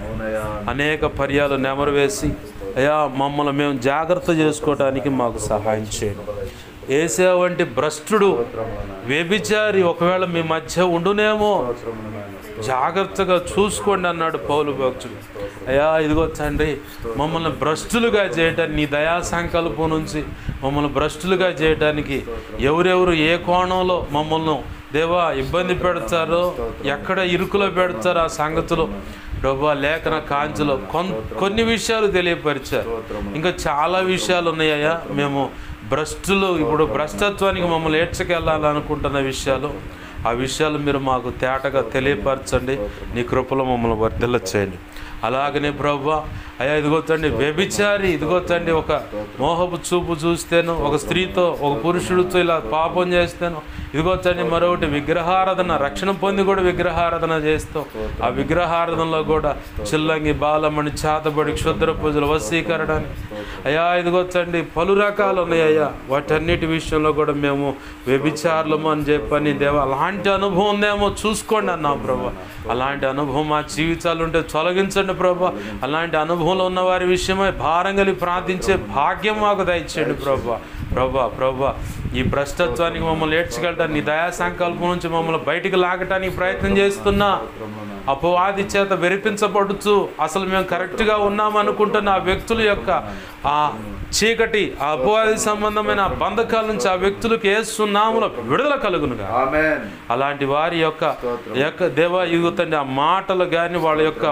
అనేక పర్యాలు నెమరు వేసి అయ్యా మమ్మల్ని మేము జాగ్రత్త చేసుకోవడానికి మాకు సహాయం చేయండి. ఏసావు వంటి భ్రష్టుడు, వ్యభిచారి ఒకవేళ మీ మధ్య ఉండునేమో, జాగ్రత్తగా చూసుకోండి అన్నాడు పౌలు భక్తుడు. అయ్యా ఇదిగో తండ్రి, మమ్మల్ని భ్రష్టులుగా చేయటానికి నీ దయా సంకల్పం నుంచి మమ్మల్ని భ్రష్టులుగా చేయడానికి ఎవరెవరు ఏ కోణంలో మమ్మల్ని దేవా ఇబ్బంది పెడతారో, ఎక్కడ ఇరుకులో పెడతారో ఆ సంగతులు ప్రభా లేఖన కాంచెలో కొన్ని విషయాలు తెలియపరిచారు. ఇంకా చాలా విషయాలు ఉన్నాయ్యా. మేము భ్రష్టులు, ఇప్పుడు భ్రష్టత్వానికి మమ్మల్ని ఏడ్చుకెళ్ళాలనుకుంటున్న విషయాలు, ఆ విషయాలు మీరు మాకు తేటగా తెలియపరచండి. నీ కృపలో మమ్మల్ని వర్ధిల్ల చేయండి. అలాగనే ప్రభువా అయ్యా ఇదిగో తండ్రి, వ్యభిచారి ఇదిగో తండ్రి ఒక మోహపు చూపు చూస్తేను, ఒక స్త్రీతో ఒక పురుషుడితో ఇలా పాపం చేస్తేను, ఇదిగో తండ్రి మరొకటి విగ్రహారాధన, రక్షణ పొంది కూడా విగ్రహారాధన చేస్తాం. ఆ విగ్రహారాధనలో కూడా చిల్లంగి, బాలమణి, చాతబడి, క్షుద్ర పూజలు, వశీకరణని అయ్యా ఇదిగో తండ్రి పలు రకాలు ఉన్నాయి అయ్యా. వాటన్నిటి విషయంలో కూడా మేము వ్యభిచారులము అని చెప్పని దేవ అలాంటి అనుభవం ఉందేమో చూసుకోండి అన్నా ప్రభా. అలాంటి అనుభవం మా జీవితాలు ఉంటే తొలగించండి ప్రభా. అలాంటి అనుభవంలో ఉన్న వారి విషయమై భారం కలిగి ప్రార్థించే భాగ్యం మాకు దయచేయండి ప్రభా. ప్రభా ఈ భ్రష్టత్వానికి మమ్మల్ని ఏడ్చగలటానికి నీ దయా సంకల్పం నుంచి మమ్మల్ని బయటికి లాగటానికి ప్రయత్నం చేస్తున్నా అపవాది చేత వెరిపించబడుతూ అసలు మేము కరెక్ట్గా ఉన్నామనుకుంటున్న ఆ వ్యక్తుల యొక్క ఆ చీకటి, ఆ అపవాది సంబంధమైన బంధకాల నుంచి ఆ వ్యక్తులకు యేసునామములో విడుదల కలుగునుగా. అలాంటి వారి యొక్క దేవ యుగతండి ఆ మాటలు కానీ, వాళ్ళ యొక్క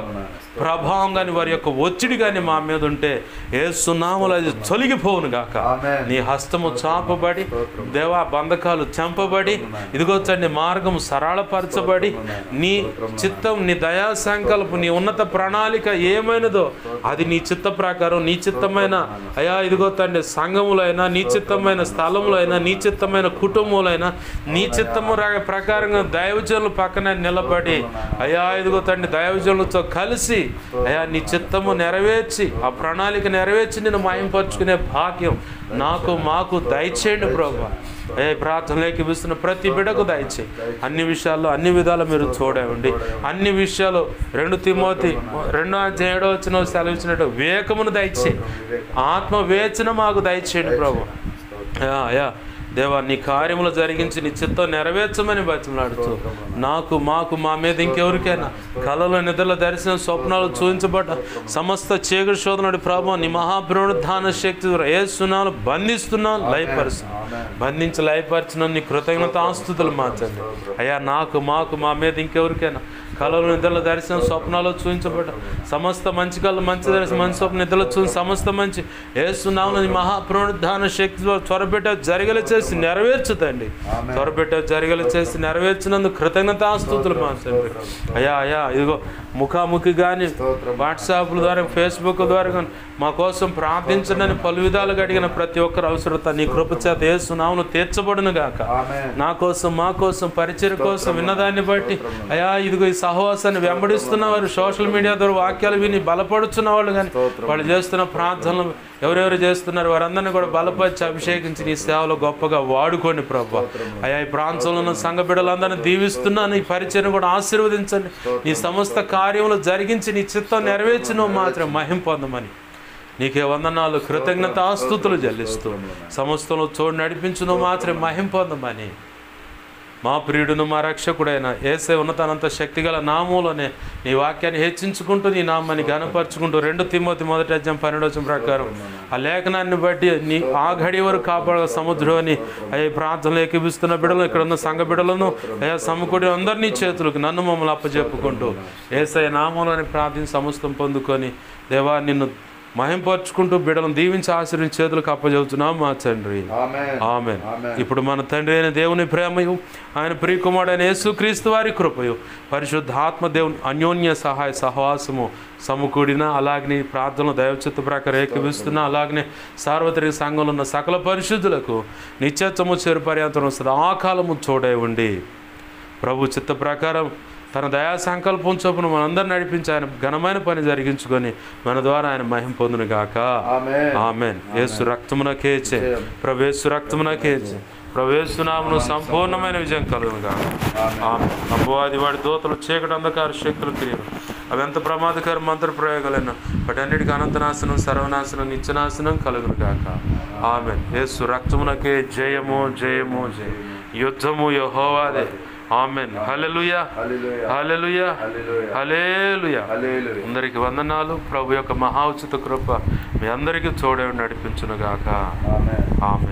ప్రభావం కానీ, వారి యొక్క ఒత్తిడి కానీ మా మీద ఉంటే యేసునామములో అది తొలగిపోవును గాక. నీ హస్తము చాపబడి దేవా బంధకాలు చంపబడి ఇదిగో తండ్రి మార్గం సరళపరచబడి నీ చిత్తం, నీ దయా సంకల్పం, నీ ఉన్నత ప్రణాళిక ఏమైనదో అది నీ చిత్త ప్రకారం, నీ చిత్తమైన అయా ఇదిగో తండ్రి సంఘములైనా, నీ చిత్తమైన స్థలములైనా, నీ చిత్తమైన కుటుంబములైనా, నీ చిత్తము ప్రకారంగా దైవజనుల పక్కన నిలబడి అయా ఇదిగో తండ్రి దైవజనులతో కలిసి అయా నీ చిత్తము నెరవేర్చి ఆ ప్రణాళిక నెరవేర్చి నేను మాయంపరుచుకునే భాగ్యం నాకు మాకు దయచేయండి ప్రభా. ప్రార్థనలోకి పిలుస్తున్న ప్రతి బిడ్డకు దయచేయి. అన్ని విషయాల్లో అన్ని విధాలు మీరు చూడండి. అన్ని విషయాలు 2 తిమోతి 2:7 సెలవిచ్చినట్టు వివేకమును దయచేయి, ఆత్మ వేచన మాకు దయచేయండి ప్రభు. అయ్యా దేవా నీ కార్యములు జరిగించి నీ చిత్తం నెరవేర్చమని బతిమలాడుతూ నాకు మాకు మా మీద ఇంకెవరికైనా కళలు నిద్రల దర్శనం స్వప్నాలు చూపించబడ్డ సమస్త చీకటి శోధనుడి ప్రభావం నీ మహాపునరుద్ధాన శక్తి యేసునామములో బంధిస్తున్నాను, బంధించి లయపరిచిన నీ కృతజ్ఞత ఆస్తుతులు మార్చండి అయ్యా. నాకు మాకు మా మీద ఇంకెవరికైనా కళలు నిద్రల దర్శనం స్వప్నాలు చూపించబడ్డ సమస్త మంచి కళలు మంచి దర్శనం మంచి స్వప్న నిద్రలు చూసి సమస్త మంచి యేసునామములో నీ మహాపునరుద్ధాన శక్తితో త్వరపెట్టే జరిగేలా చేసి నెరవేర్చుతండి. త్వరపెట్టే జరిగేలా చేసి నెరవేర్చినందుకు కృతజ్ఞతాస్తుతులు మార్చండి అయ్యా. అయ్యా ఇదిగో ముఖాముఖి కానీ వాట్సాప్ల ద్వారా ఫేస్బుక్ ద్వారా కానీ మా కోసం ప్రార్థించండి పలు విధాలుగా అడిగిన ప్రతి ఒక్కరు అవసరత నీ కృప చేత యేసునామములో తీర్చబడును గాక. నా కోసం మా కోసం పరిచర్య కోసం విన్నదాన్ని బట్టి అయ్యా ఇదిగో ఈ సహవాసాన్ని వెంబడిస్తున్న వారు సోషల్ మీడియా ద్వారా వాక్యాలు విని బలపడుతున్న వాళ్ళు కానీ వాళ్ళు చేస్తున్న ప్రార్థనలు ఎవరెవరు చేస్తున్నారు వారందరినీ కూడా బలపరిచి అభిషేకించి నీ సేవలో గొప్పగా వాడుకోండి ప్రభు. అయ్యా ఈ ప్రాంతంలో ఉన్న సంఘ బిడ్డలందరినీ దీవిస్తున్నాను. ఈ పరిచయం కూడా ఆశీర్వదించండి. నీ సమస్త కార్యములు జరిగించి నీ చిత్తం నెరవేర్చి నువ్వు మాత్రం మహిమ పొందమని నీకే వందనాలు కృతజ్ఞత ఆస్తుతులు చెల్లిస్తూ సమస్తంలో చోటు నడిపించు నువ్వు మాత్రం మహిమ పొందమని మా ప్రియుడును మా రక్షకుడైన యేసే ఉన్నతనంత శక్తిగల నామములోనే నీ వాక్యాన్ని హెచ్చించుకుంటూ నీ నామాన్ని ఘనపరుచుకుంటూ 2 తిమోతి 1:12 ప్రకారం ఆ లేఖనాన్ని బట్టి నీ ఆ గడి వరకు కాపాడ సముద్రాన్ని అయ్యే ప్రాంతంలో ఎక్కిపిస్తున్న బిడ్డలు ఇక్కడ ఉన్న సంఘ బిడ్డలను అయ్యా సమకూడి అందరినీ చేతులకు నన్ను మమ్మల్ని అప్పచెప్పుకుంటూ యేసే నామంలోని ప్రార్థన సమస్తం పొందుకొని దేవా నిన్ను మహింపరుచుకుంటూ బిడ్డలను దీవించి ఆశీర్వించి చేతులకు అప్పచెబుతున్నాం మా తండ్రి ఆమేన్. ఇప్పుడు మన తండ్రి అయిన దేవుని ప్రేమయు ఆయన ప్రియకుమారుడైన యేసుక్రీస్తు వారి కృపయు పరిశుద్ధాత్మ దేవుని అన్యోన్య సహాయ సహవాసము సమకూడిన అలాగనే ప్రార్థనలు దైవచిత్త ప్రకారం ఏకీవిస్తున్నా అలాగనే సార్వత్రిక సంఘంలో ఉన్న సకల పరిశుద్ధులకు నిత్యత్వము చేరు పర్యంతరం సదాకాలము తోడై ఉండి ప్రభు చిత్త ప్రకారం తన దయా సంకల్పం చొప్పున మనందరూ నడిపించి ఆయన ఘనమైన పని జరిగించుకొని మన ద్వారా ఆయన మహిమ పొందును గాక. ఆమేన్. యేసు రక్తమునకేచే ప్రభు యేసు రక్తమునకేచే ప్రభు యేసు నామమున సంపూర్ణమైన విజయం కలుగును గాక. ఆమేన్. అపవాది వాడి దూతలు చీకటి అంధకార శక్తులు క్రియలు అవి ఎంత ప్రమాదకర మంత్ర ప్రయోగాలైనా వాటన్నిటికీ అనంతనాశనం సర్వనాశనం నిత్యనాశనం కలుగును గాక. ఆమేన్. యేసు రక్తమునకే జయము జయము జయ యుద్ధము యెహోవాదే. ఆమేన్. హల్లెలూయా హల్లెలూయా హల్లెలూయా. అందరికి వందనాలు. ప్రభు యొక్క మహా ఉచిత కృప మీ అందరికీ తోడై నడిపించును గాక. ఆమేన్.